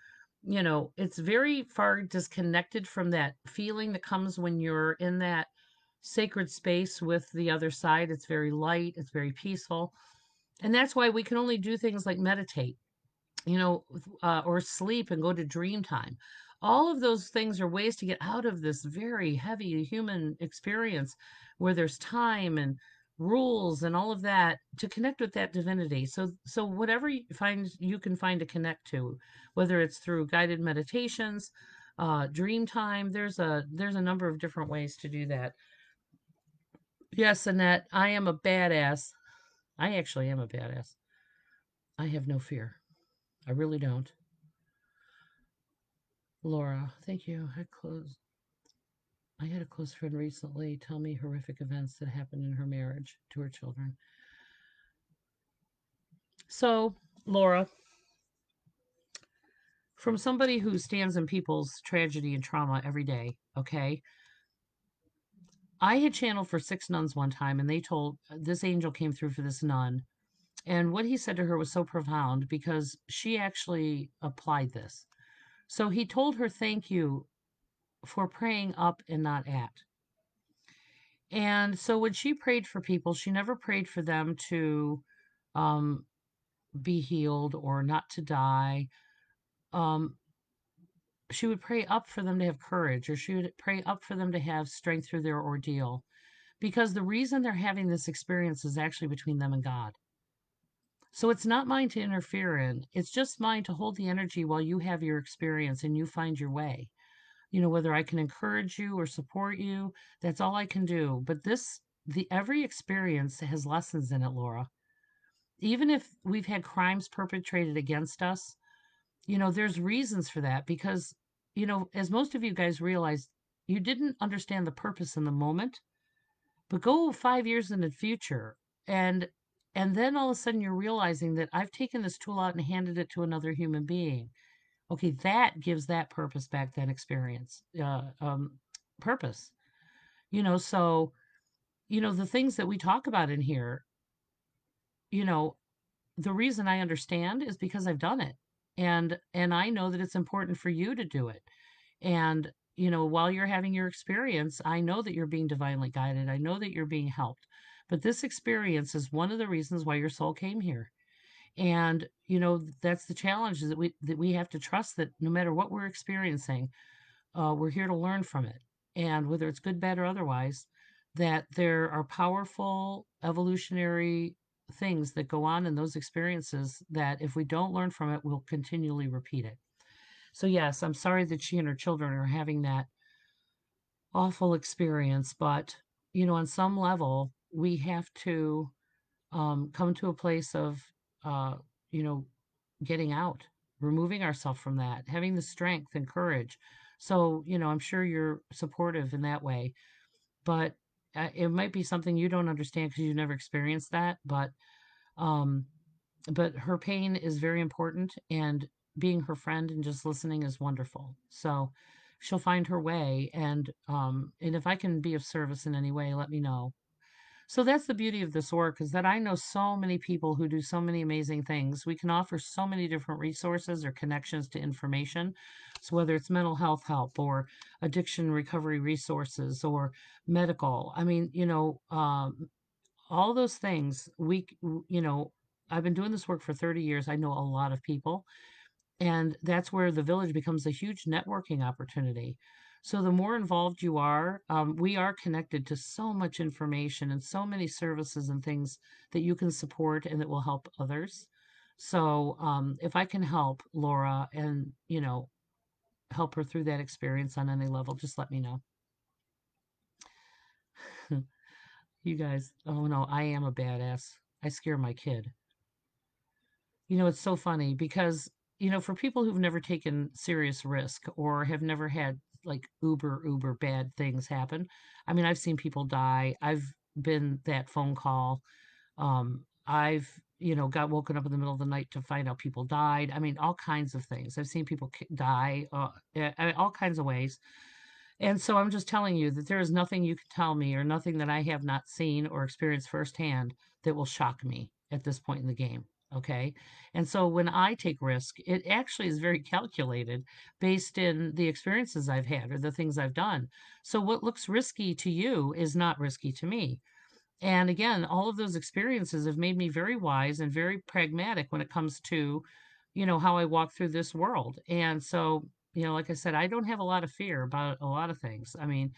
very far disconnected from that feeling that comes when you're in that sacred space with the other side. It's very light, it's very peaceful. And that's why we can only do things like meditate, or sleep and go to dream time. All of those things are ways to get out of this very heavy human experience where there's time and rules and all of that to connect with that divinity. So whatever you can find to connect to, whether it's through guided meditations, dream time, there's a number of different ways to do that. Yes, Annette, I am a badass. I actually am a badass. I have no fear. I really don't. Laura, thank you. I had a close friend recently tell me horrific events that happened in her marriage to her children. So, Laura, from somebody who stands in people's tragedy and trauma every day, okay? I had channeled for 6 nuns one time, and they told this angel came through for this nun. And what he said to her was so profound because she actually applied this. So he told her, thank you for praying up and not at. And so when she prayed for people, she never prayed for them to um, be healed or not to die. Um, she would pray up for them to have courage, or she would pray up for them to have strength through their ordeal. Because the reason they're having this experience is actually between them and God. So it's not mine to interfere in. It's just mine to hold the energy while you have your experience and you find your way. Whether I can encourage you or support you, that's all I can do. But the every experience has lessons in it, Laura. Even if we've had crimes perpetrated against us, there's reasons for that because, as most of you guys realize, you didn't understand the purpose in the moment, but go 5 years in the future and then all of a sudden you're realizing that I've taken this tool out and handed it to another human being. Okay, that gives that purpose back, that experience, purpose. So, the things that we talk about in here, you know, the reason I understand is because I've done it. And I know that it's important for you to do it. And, while you're having your experience, I know that you're being divinely guided. I know that you're being helped. But this experience is one of the reasons why your soul came here. And, that's the challenge is that we have to trust that no matter what we're experiencing, we're here to learn from it. And whether it's good, bad, or otherwise, that there are powerful evolutionary things that go on in those experiences that if we don't learn from it, we'll continually repeat it. So, yes, I'm sorry that she and her children are having that awful experience, but, on some level, we have to come to a place of, uh, you know, getting out, removing ourselves from that, having the strength and courage. So, I'm sure you're supportive in that way, but it might be something you don't understand because you've never experienced that. Um, but her pain is very important, and being her friend and just listening is wonderful. So she'll find her way, and if I can be of service in any way, let me know. So that's the beauty of this work, is that I know so many people who do so many amazing things. We can offer so many different resources or connections to information. So whether it's mental health help or addiction recovery resources or medical, I mean, all those things, I've been doing this work for 30 years. I know a lot of people, and that's where the village becomes a huge networking opportunity. So the more involved you are, we are connected to so much information and so many services and things that you can support and that will help others. So if I can help Laura and, help her through that experience on any level, just let me know. You guys, oh no, I am a badass. I scare my kid. It's so funny because, for people who've never taken serious risk or have never had like uber bad things happen. I mean, I've seen people die. I've been that phone call. I've, got woken up in the middle of the night to find out people died. I mean, all kinds of things. I've seen people die, all kinds of ways. And so I'm just telling you that there is nothing you can tell me or nothing that I have not seen or experienced firsthand that will shock me at this point in the game. Okay. And so when I take risk, it actually is very calculated based in the experiences I've had or the things I've done. So what looks risky to you is not risky to me. And again, all of those experiences have made me very wise and very pragmatic when it comes to, how I walk through this world. And so, like I said, I don't have a lot of fear about a lot of things. I mean,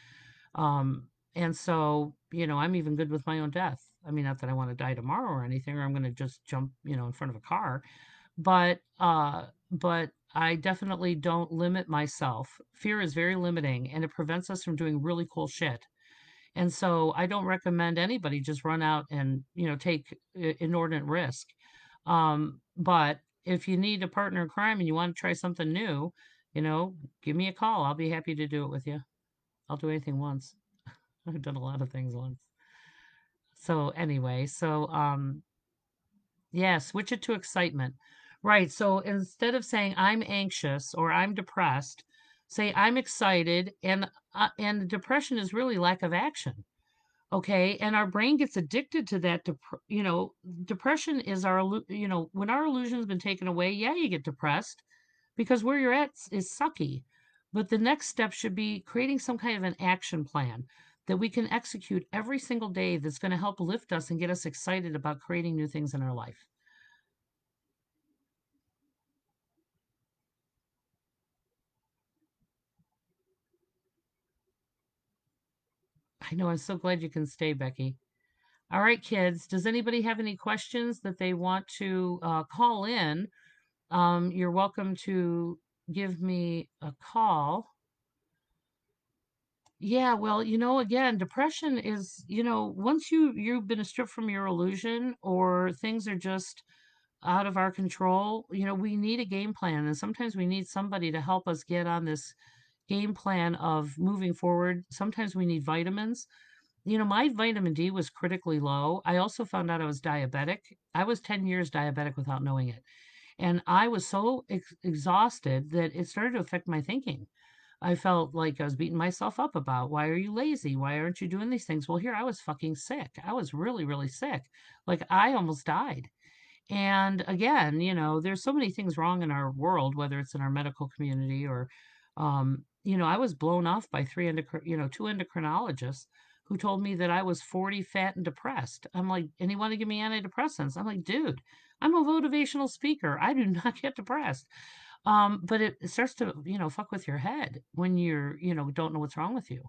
um, and so, I'm even good with my own death. I mean, not that I want to die tomorrow or anything, or I'm going to just jump, in front of a car, but I definitely don't limit myself. Fear is very limiting and it prevents us from doing really cool shit. And so I don't recommend anybody just run out and, take inordinate risk. But if you need a partner in crime and you want to try something new, give me a call. I'll be happy to do it with you. I'll do anything once. I've done a lot of things once. So anyway, yeah, switch it to excitement. Right. So instead of saying I'm anxious or I'm depressed, say I'm excited, and depression is really lack of action. Okay, and our brain gets addicted to that. Depression is when our illusion's been taken away, yeah, you get depressed because where you're at is sucky. But the next step should be creating some kind of an action plan that we can execute every single day that's going to help lift us and get us excited about creating new things in our life. I know, I'm so glad you can stay, Becky. All right, kids, does anybody have any questions that they want to call in? You're welcome to give me a call. Yeah, well, again, depression is, once you've been stripped from your illusion or things are just out of our control, we need a game plan. And sometimes we need somebody to help us get on this game plan of moving forward. Sometimes we need vitamins. My vitamin D was critically low. I also found out I was diabetic. I was 10 years diabetic without knowing it. And I was so exhausted that it started to affect my thinking. I felt like I was beating myself up about, why are you lazy? Why aren't you doing these things? Well, here I was fucking sick. I was really, really sick. Like I almost died. And again, there's so many things wrong in our world, whether it's in our medical community or, I was blown off by two endocrinologists who told me that I was 40, fat, and depressed. I'm like, and he wanted to give me antidepressants. I'm like, dude, I'm a motivational speaker. I do not get depressed. But it starts to, fuck with your head when don't know what's wrong with you.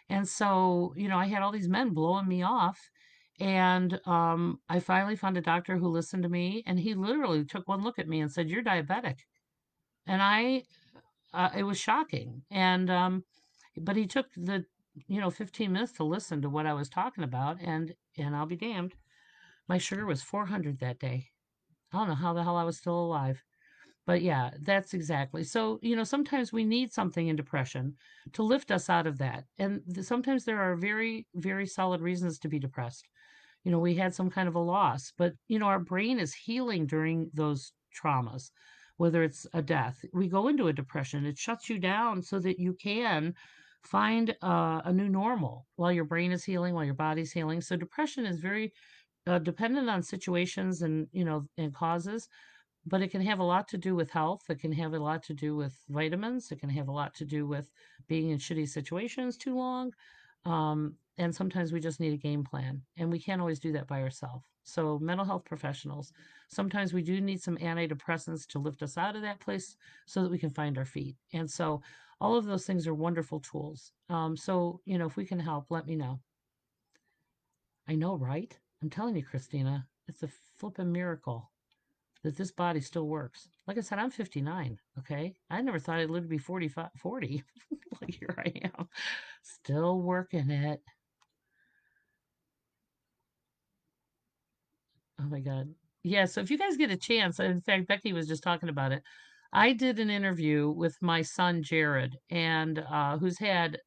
And so, I had all these men blowing me off. And I finally found a doctor who listened to me, and he literally took one look at me and said, "You're diabetic." And it was shocking. And but he took the 15 minutes to listen to what I was talking about, and I'll be damned, my sugar was 400 that day. I don't know how the hell I was still alive. But yeah, that's exactly. So, sometimes we need something in depression to lift us out of that. And sometimes there are very, very solid reasons to be depressed. We had some kind of a loss, but, our brain is healing during those traumas, whether it's a death. We go into a depression, it shuts you down so that you can find a new normal while your brain is healing, while your body's healing. So depression is very dependent on situations and and causes, but it can have a lot to do with health. It can have a lot to do with vitamins. It can have a lot to do with being in shitty situations too long. And sometimes we just need a game plan, and we can't always do that by ourselves. So, mental health professionals, sometimes we do need some antidepressants to lift us out of that place so that we can find our feet. And so, all of those things are wonderful tools. So, if we can help, let me know. I know, right? I'm telling you, Christina, it's a flippin' miracle that this body still works. Like I said, I'm 59, okay? I never thought I'd live to be 45, 40. Like here I am, still working it. Oh my God. Yeah, so if you guys get a chance, in fact, Becky was just talking about it. I did an interview with my son Jared, and who's had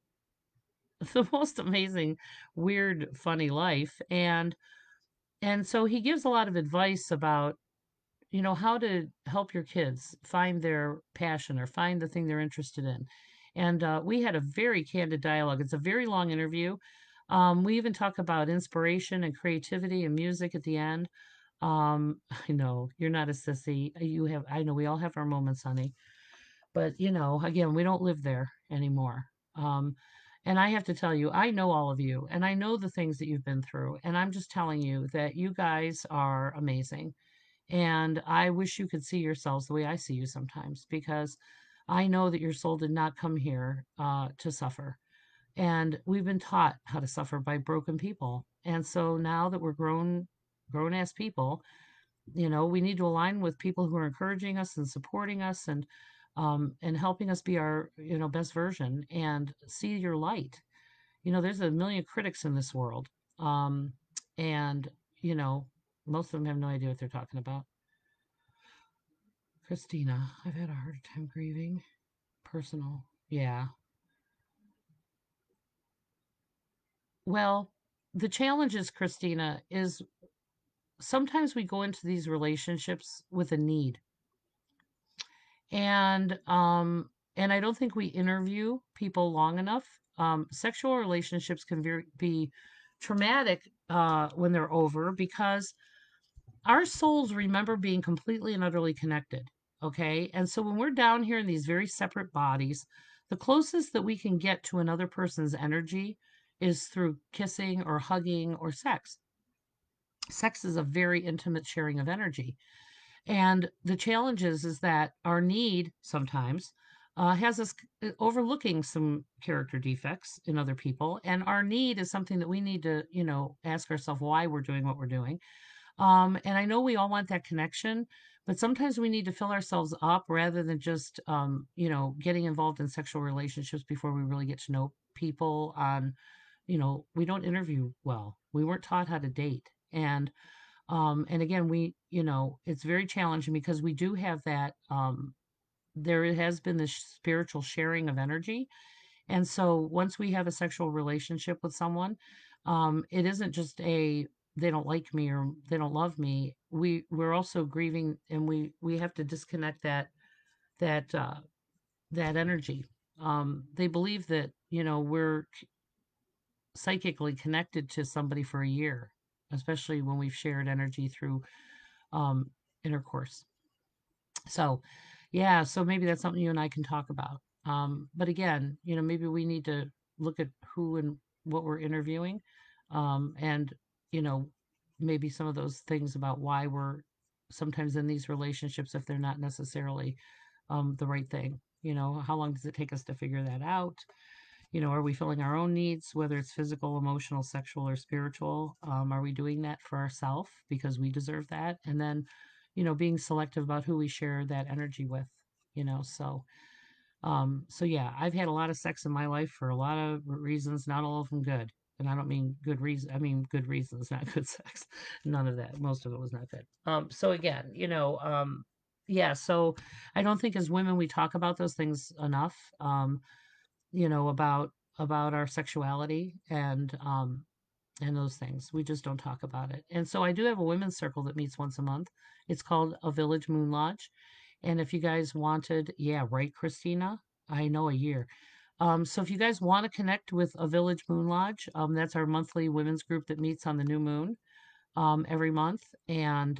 the most amazing, weird, funny life, and so he gives a lot of advice about how to help your kids find their passion or find the thing they're interested in. And we had a very candid dialogue. It's a very long interview. We even talk about inspiration and creativity and music at the end. I know you're not a sissy. I know we all have our moments, honey. But, again, we don't live there anymore. Um, and I have to tell you, I know all of you and I know the things that you've been through. And I'm just telling you that you guys are amazing, and I wish you could see yourselves the way I see you sometimes, because I know that your soul did not come here to suffer. And we've been taught how to suffer by broken people. And so now that we're grown ass people, we need to align with people who are encouraging us and supporting us and helping us be our, best version and see your light. There's a million critics in this world. Um, and, you know, most of them have no idea what they're talking about. Christina, I've had a hard time grieving. Personal. Yeah. Well, the challenge is, Christina, is sometimes we go into these relationships with a need. And I don't think we interview people long enough. Sexual relationships can be traumatic when they're over, because our souls remember being completely and utterly connected. Okay. And so when we're down here in these very separate bodies, the closest that we can get to another person's energy is through kissing or hugging or sex. Sex is a very intimate sharing of energy. And the challenge is that our need sometimes has us overlooking some character defects in other people. And our need is something that we need to, ask ourselves why we're doing what we're doing. And I know we all want that connection, but sometimes we need to fill ourselves up rather than just, getting involved in sexual relationships before we really get to know people on, we don't interview well. We weren't taught how to date. And again, it's very challenging because we do have that, there has been this spiritual sharing of energy. And so once we have a sexual relationship with someone, it isn't just they don't like me or they don't love me. We're also grieving, and we have to disconnect that that energy. They believe that we're psychically connected to somebody for a year, especially when we've shared energy through um, intercourse. So, yeah, so maybe that's something you and I can talk about. But again, maybe we need to look at who and what we're interviewing, and, you know, maybe some of those things about why we're sometimes in these relationships if they're not necessarily the right thing. How long does it take us to figure that out? Are we filling our own needs, whether it's physical, emotional, sexual, or spiritual? Are we doing that for ourselves because we deserve that? And then, being selective about who we share that energy with, so yeah, I've had a lot of sex in my life for a lot of reasons, not all of them good. And I don't mean good reason. I mean good reasons, not good sex. None of that. Most of it was not good. So again, yeah. So I don't think as women we talk about those things enough. About our sexuality and those things. We just don't talk about it. And so I do have a women's circle that meets once a month. It's called a Village Moon Lodge. And if you guys wanted, yeah, right, Christina? I know, a year. So if you guys want to connect with a Village Moon Lodge, that's our monthly women's group that meets on the new moon every month, and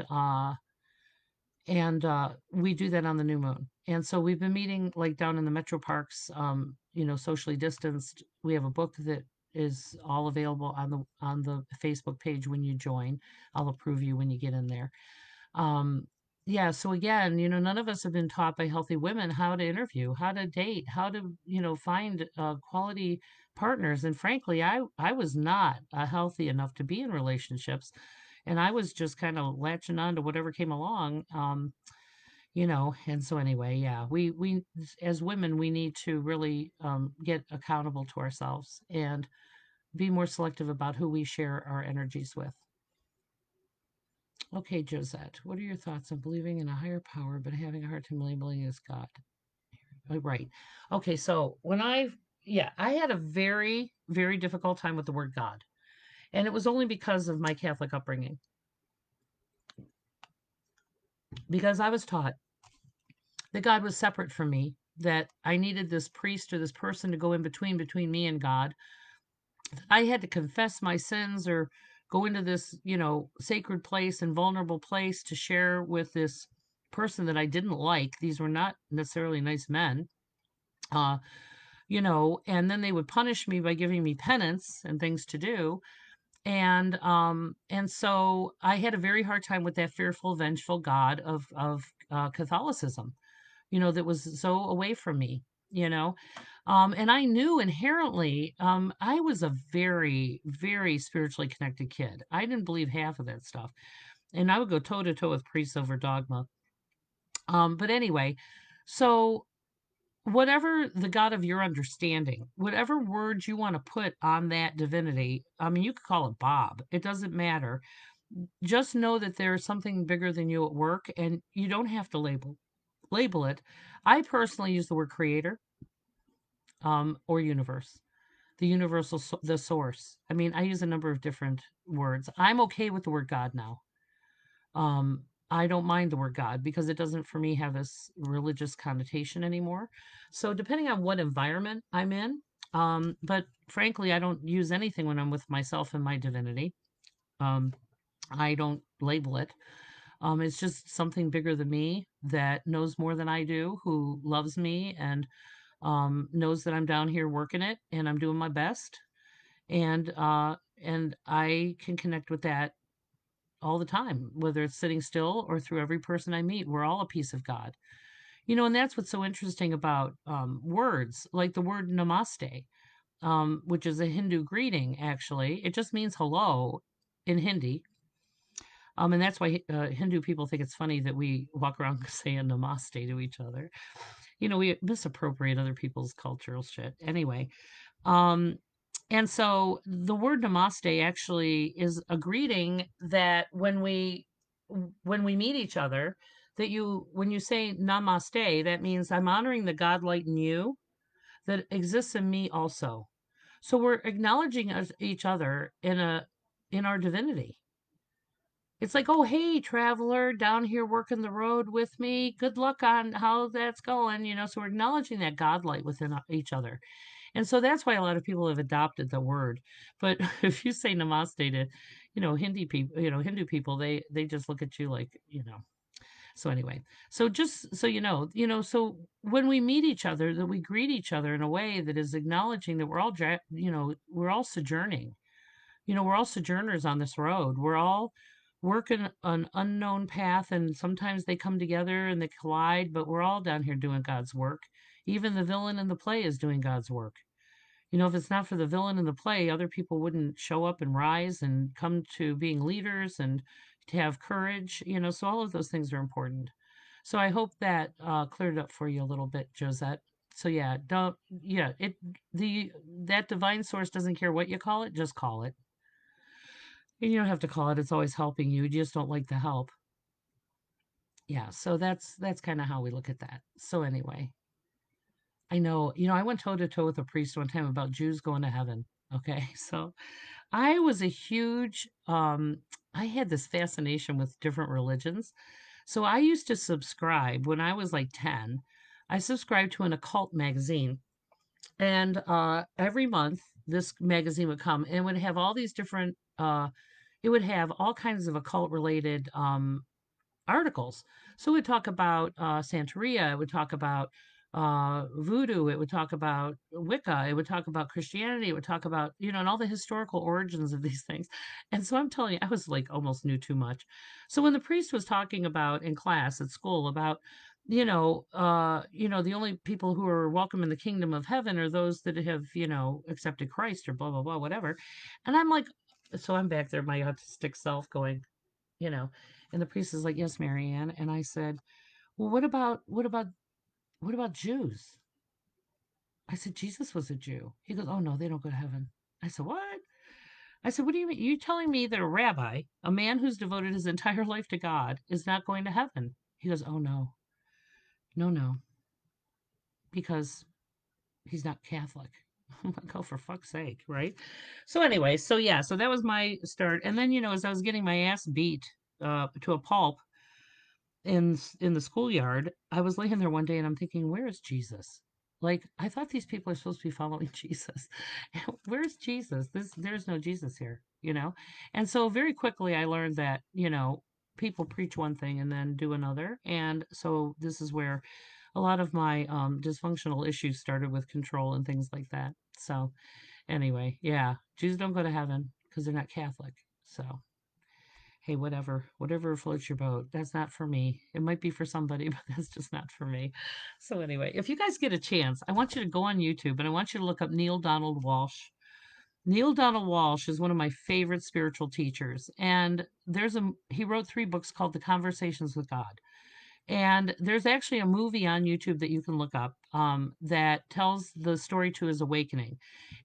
we do that on the new moon. And so we've been meeting like down in the metro parks, socially distanced. We have a book that is all available on the Facebook page when you join. I'll approve you when you get in there. Um, yeah, so again, none of us have been taught by healthy women how to interview, how to date, how to, find quality partners. And frankly, I was not healthy enough to be in relationships, and I was just kind of latching on to whatever came along. And so anyway, yeah, we as women, we need to really get accountable to ourselves and be more selective about who we share our energies with. Okay, Josette, what are your thoughts on believing in a higher power but having a hard time labeling as God? Right. Okay, so I had a very, very difficult time with the word God. And it was only because of my Catholic upbringing. Because I was taught that God was separate from me, that I needed this priest or this person to go in between me and God. I had to confess my sins or go into this, sacred place and vulnerable place to share with this person that I didn't like. These were not necessarily nice men. Uh, and then they would punish me by giving me penance and things to do. And so I had a very hard time with that fearful, vengeful God of Catholicism, that was so away from me, you know. And I knew inherently, I was a very, very spiritually connected kid. I didn't believe half of that stuff. And I would go toe to toe with priests over dogma. But anyway, so whatever the God of your understanding, whatever words you want to put on that divinity, I mean, you could call it Bob, it doesn't matter. Just know that there's something bigger than you at work, and you don't have to label it. I personally use the word creator, or universe, the universal, the source. I mean, I use a number of different words. I'm okay with the word God now. Um, I don't mind the word God because it doesn't, for me, have this religious connotation anymore. So, depending on what environment I'm in, but frankly, I don't use anything when I'm with myself and my divinity. Um, I don't label it. It's just something bigger than me that knows more than I do, who loves me and knows that I'm down here working it and I'm doing my best. And I can connect with that all the time, whether it's sitting still or through every person I meet. We're all a piece of God. And that's what's so interesting about words, like the word namaste, which is a Hindu greeting, actually. It just means hello in Hindi. And that's why Hindu people think it's funny that we walk around saying namaste to each other. We misappropriate other people's cultural shit. Anyway, um, and so the word namaste actually is a greeting that when we meet each other, that when you say namaste, that means I'm honoring the God light in you that exists in me also. So we're acknowledging each other in our divinity. It's like, oh, hey, traveler, down here working the road with me. Good luck on how that's going. So we're acknowledging that God light within each other. And so that's why a lot of people have adopted the word. But if you say namaste to, Hindu people, they just look at you like. So anyway, so just so so when we meet each other, that we greet each other in a way that is acknowledging that we're all sojourning. We're all sojourners on this road. We're all working an unknown path, and sometimes they come together and they collide, but we're all down here doing God's work. Even the villain in the play is doing God's work. If it's not for the villain in the play, other people wouldn't show up and rise and come to being leaders and to have courage. So all of those things are important. So I hope that cleared it up for you a little bit, Josette. So yeah, don't yeah, it the that divine source doesn't care what you call it, just call it. And you don't have to call it, it's always helping you. You just don't like the help. Yeah, so that's kind of how we look at that. So anyway, I know, I went toe to toe with a priest one time about Jews going to heaven. Okay. So I was a huge I had this fascination with different religions. So I used to subscribe when I was like 10. I subscribed to an occult magazine, And every month, this magazine would come and it would have all these different, it would have all kinds of occult related articles. So it would talk about Santeria, it would talk about voodoo, it would talk about Wicca, it would talk about Christianity, it would talk about, and all the historical origins of these things. And so I'm telling you, I was like almost knew too much. So when the priest was talking about in class at school about, the only people who are welcome in the kingdom of heaven are those that have, accepted Christ or blah, blah, blah, whatever. And I'm like, so I'm back there, my autistic self going, you know. And the priest is like, "Yes, Marianne." And I said, "Well, what about Jews?" I said, "Jesus was a Jew." He goes, "Oh no, they don't go to heaven." I said, "What?" I said, "What do you mean? You telling me that a rabbi, a man who's devoted his entire life to God, is not going to heaven?" He goes, "Oh no, no, no, because he's not Catholic." I'm like, "Oh, for fuck's sake, right?" So anyway, so yeah, so that was my start. And then, as I was getting my ass beat to a pulp in the schoolyard, I was laying there one day and I'm thinking, where is Jesus? Like, I thought these people are supposed to be following Jesus. Where's Jesus? There's no Jesus here. And so very quickly I learned that, people preach one thing and then do another. And so this is where a lot of my dysfunctional issues started with control and things like that. So anyway, yeah, Jews don't go to heaven because they're not Catholic. So hey, whatever floats your boat. That's not for me. It might be for somebody, but that's just not for me. So anyway, if you guys get a chance, I want you to go on YouTube and I want you to look up Neil Donald Walsh. Neil Donald Walsh is one of my favorite spiritual teachers, and he wrote 3 books called The Conversations with God. And there's actually a movie on YouTube that you can look up that tells the story to his awakening.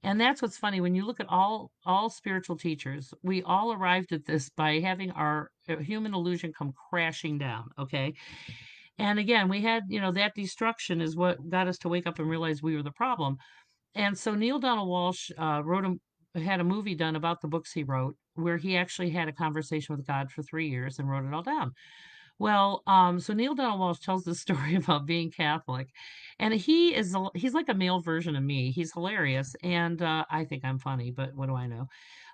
And that's what's funny when you look at all spiritual teachers, we all arrived at this by having our human illusion come crashing down. Okay. And again, we had, that destruction is what got us to wake up and realize we were the problem. And so Neil Donald Walsh had a movie done about the books he wrote, where he actually had a conversation with God for 3 years and wrote it all down. Well, so Neil Donald Walsh tells this story about being Catholic, and he's like a male version of me. He's hilarious, and I think I'm funny, but what do I know?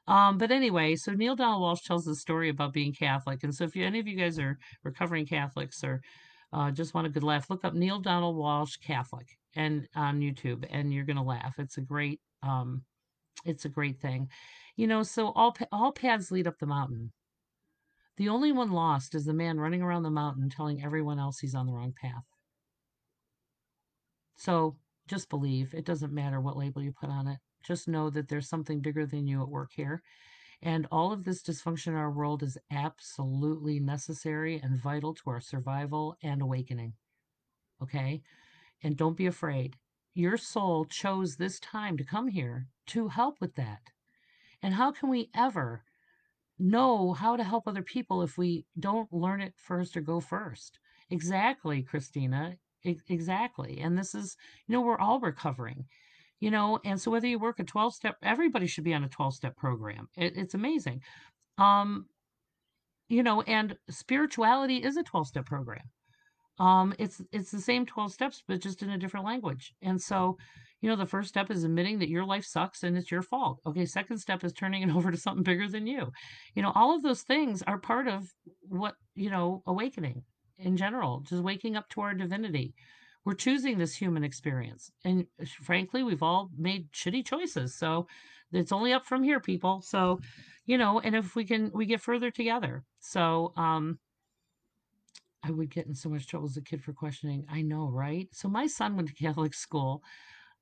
But anyway, so Neil Donald Walsh tells this story about being Catholic, and so if any of you guys are recovering Catholics or just want a good laugh, look up Neil Donald Walsh Catholic and on YouTube, and you're gonna laugh. It's a great thing, So all paths lead up the mountain. The only one lost is the man running around the mountain telling everyone else he's on the wrong path. So just believe. It doesn't matter what label you put on it. Just know that there's something bigger than you at work here. And all of this dysfunction in our world is absolutely necessary and vital to our survival and awakening. Okay? And don't be afraid. Your soul chose this time to come here to help with that. And how can we ever know how to help other people if we don't learn it first or go first? Exactly, Christina. Exactly. And this is, we're all recovering, and so whether you work a 12-step, everybody should be on a 12-step program. It's amazing. Um, and spirituality is a 12-step program. It's the same 12 steps, but just in a different language. And so, the first step is admitting that your life sucks and it's your fault. Okay, second step is turning it over to something bigger than you. All of those things are part of what, awakening in general, just waking up to our divinity. We're choosing this human experience. And frankly, we've all made shitty choices. So it's only up from here, people. So, and if we get further together. So, I would get in so much trouble as a kid for questioning. I know, right? So my son went to Catholic school.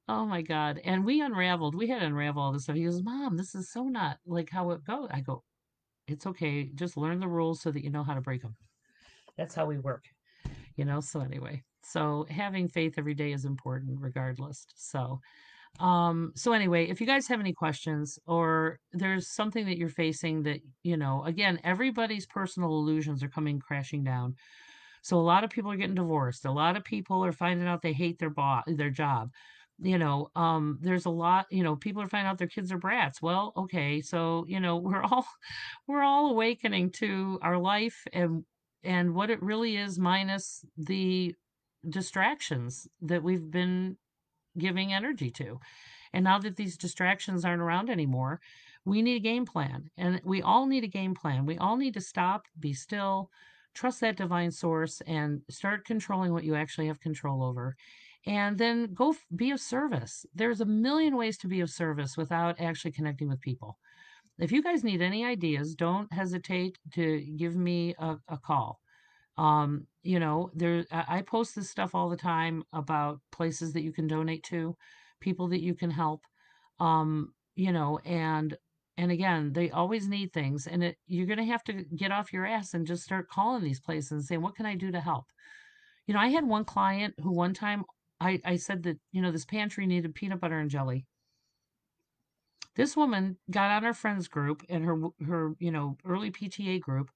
Oh my God. And we had to unravel all this stuff. He goes, Mom, this is so not like how it goes. I go, it's okay. Just learn the rules so that you know how to break them. That's how we work. So anyway, so having faith every day is important regardless. So anyway, if you guys have any questions or there's something that you're facing that, again, everybody's personal illusions are coming crashing down. So a lot of people are getting divorced. A lot of people are finding out they hate their job. There's a lot, people are finding out their kids are brats. Well, okay, so, we're all awakening to our life and what it really is minus the distractions that we've been giving energy to. And now that these distractions aren't around anymore, we need a game plan. And we all need a game plan. We all need to stop, be still, trust that divine source, and start controlling what you actually have control over. And then go be of service. There's a million ways to be of service without actually connecting with people. If you guys need any ideas, don't hesitate to give me a call. I post this stuff all the time about places that you can donate to, people that you can help. And again, they always need things, and you're going to have to get off your ass and just start calling these places and saying, what can I do to help? I had one client who one time I said that, this pantry needed peanut butter and jelly. This woman got on her friends group and her early PTA group.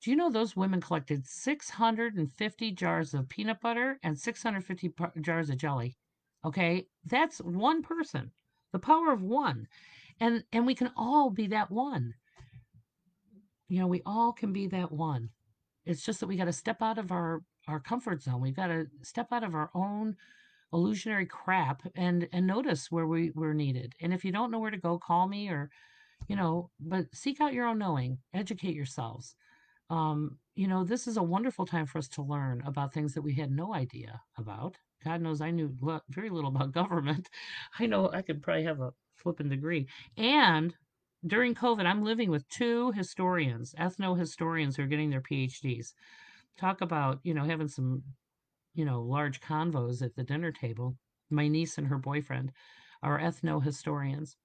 Do you know those women collected 650 jars of peanut butter and 650 jars of jelly? Okay, that's one person. The power of one. And we can all be that one. We all can be that one. It's just that we got to step out of our comfort zone. We've got to step out of our own illusionary crap and notice where we're needed. And if you don't know where to go, call me or but seek out your own knowing, educate yourselves. This is a wonderful time for us to learn about things that we had no idea about. God knows I knew very little about government. I know I could probably have a flipping degree. And during COVID, I'm living with two historians, ethno historians who are getting their PhDs. Talk about, having some, large convos at the dinner table. My niece and her boyfriend are ethno historians,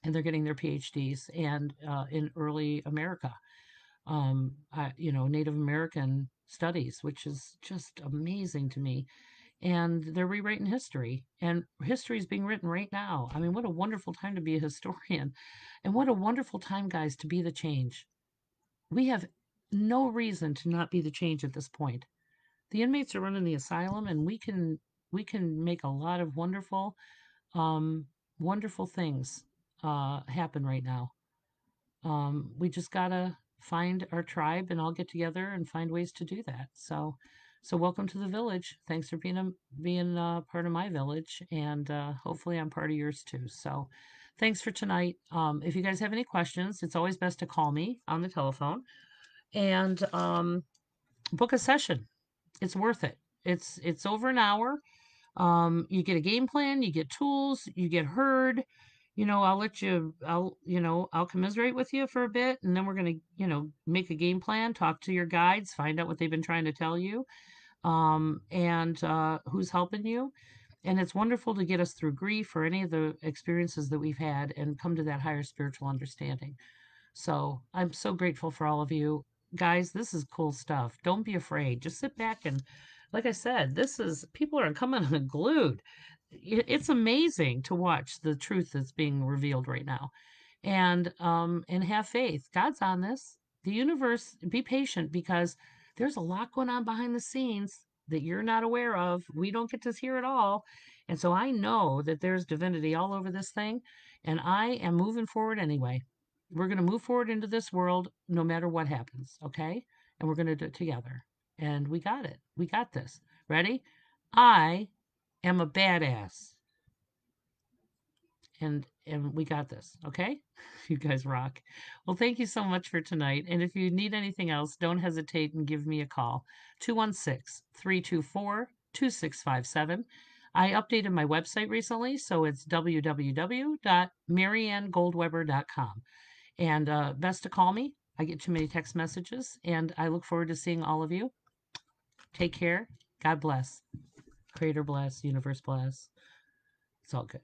and they're getting their PhDs and in early America, Native American studies, which is just amazing to me. And they're rewriting history, and history is being written right now. I mean, what a wonderful time to be a historian, and what a wonderful time, guys, to be the change. We have no reason to not be the change at this point. The inmates are running the asylum, and we can make a lot of um, wonderful things happen right now. We just gotta find our tribe and all get together and find ways to do that. So welcome to the village. Thanks for being part of my village, and hopefully I'm part of yours too. So thanks for tonight. If you guys have any questions, it's always best to call me on the telephone and book a session. It's worth it. It's over an hour. You get a game plan, you get tools, you get heard. I'll commiserate with you for a bit, and then we're going to, make a game plan, talk to your guides, find out what they've been trying to tell you, and who's helping you. And it's wonderful to get us through grief or any of the experiences that we've had and come to that higher spiritual understanding. So I'm so grateful for all of you. Guys, this is cool stuff. Don't be afraid. Just sit back and, like I said, people are coming unglued. It's amazing to watch the truth that's being revealed right now. And have faith. God's on this. The universe, be patient because there's a lot going on behind the scenes that you're not aware of. We don't get to hear it all. And so I know that there's divinity all over this thing, and I am moving forward anyway. We're going to move forward into this world no matter what happens, okay? And we're going to do it together. And we got it. We got this. Ready? I am a badass. And we got this, okay? You guys rock. Well, thank you so much for tonight. And if you need anything else, don't hesitate and give me a call. 216-324-2657. I updated my website recently, so it's www.mariannegoldweber.com. And best to call me. I get too many text messages, and I look forward to seeing all of you. Take care. God bless. Creator bless. Universe bless. It's all good.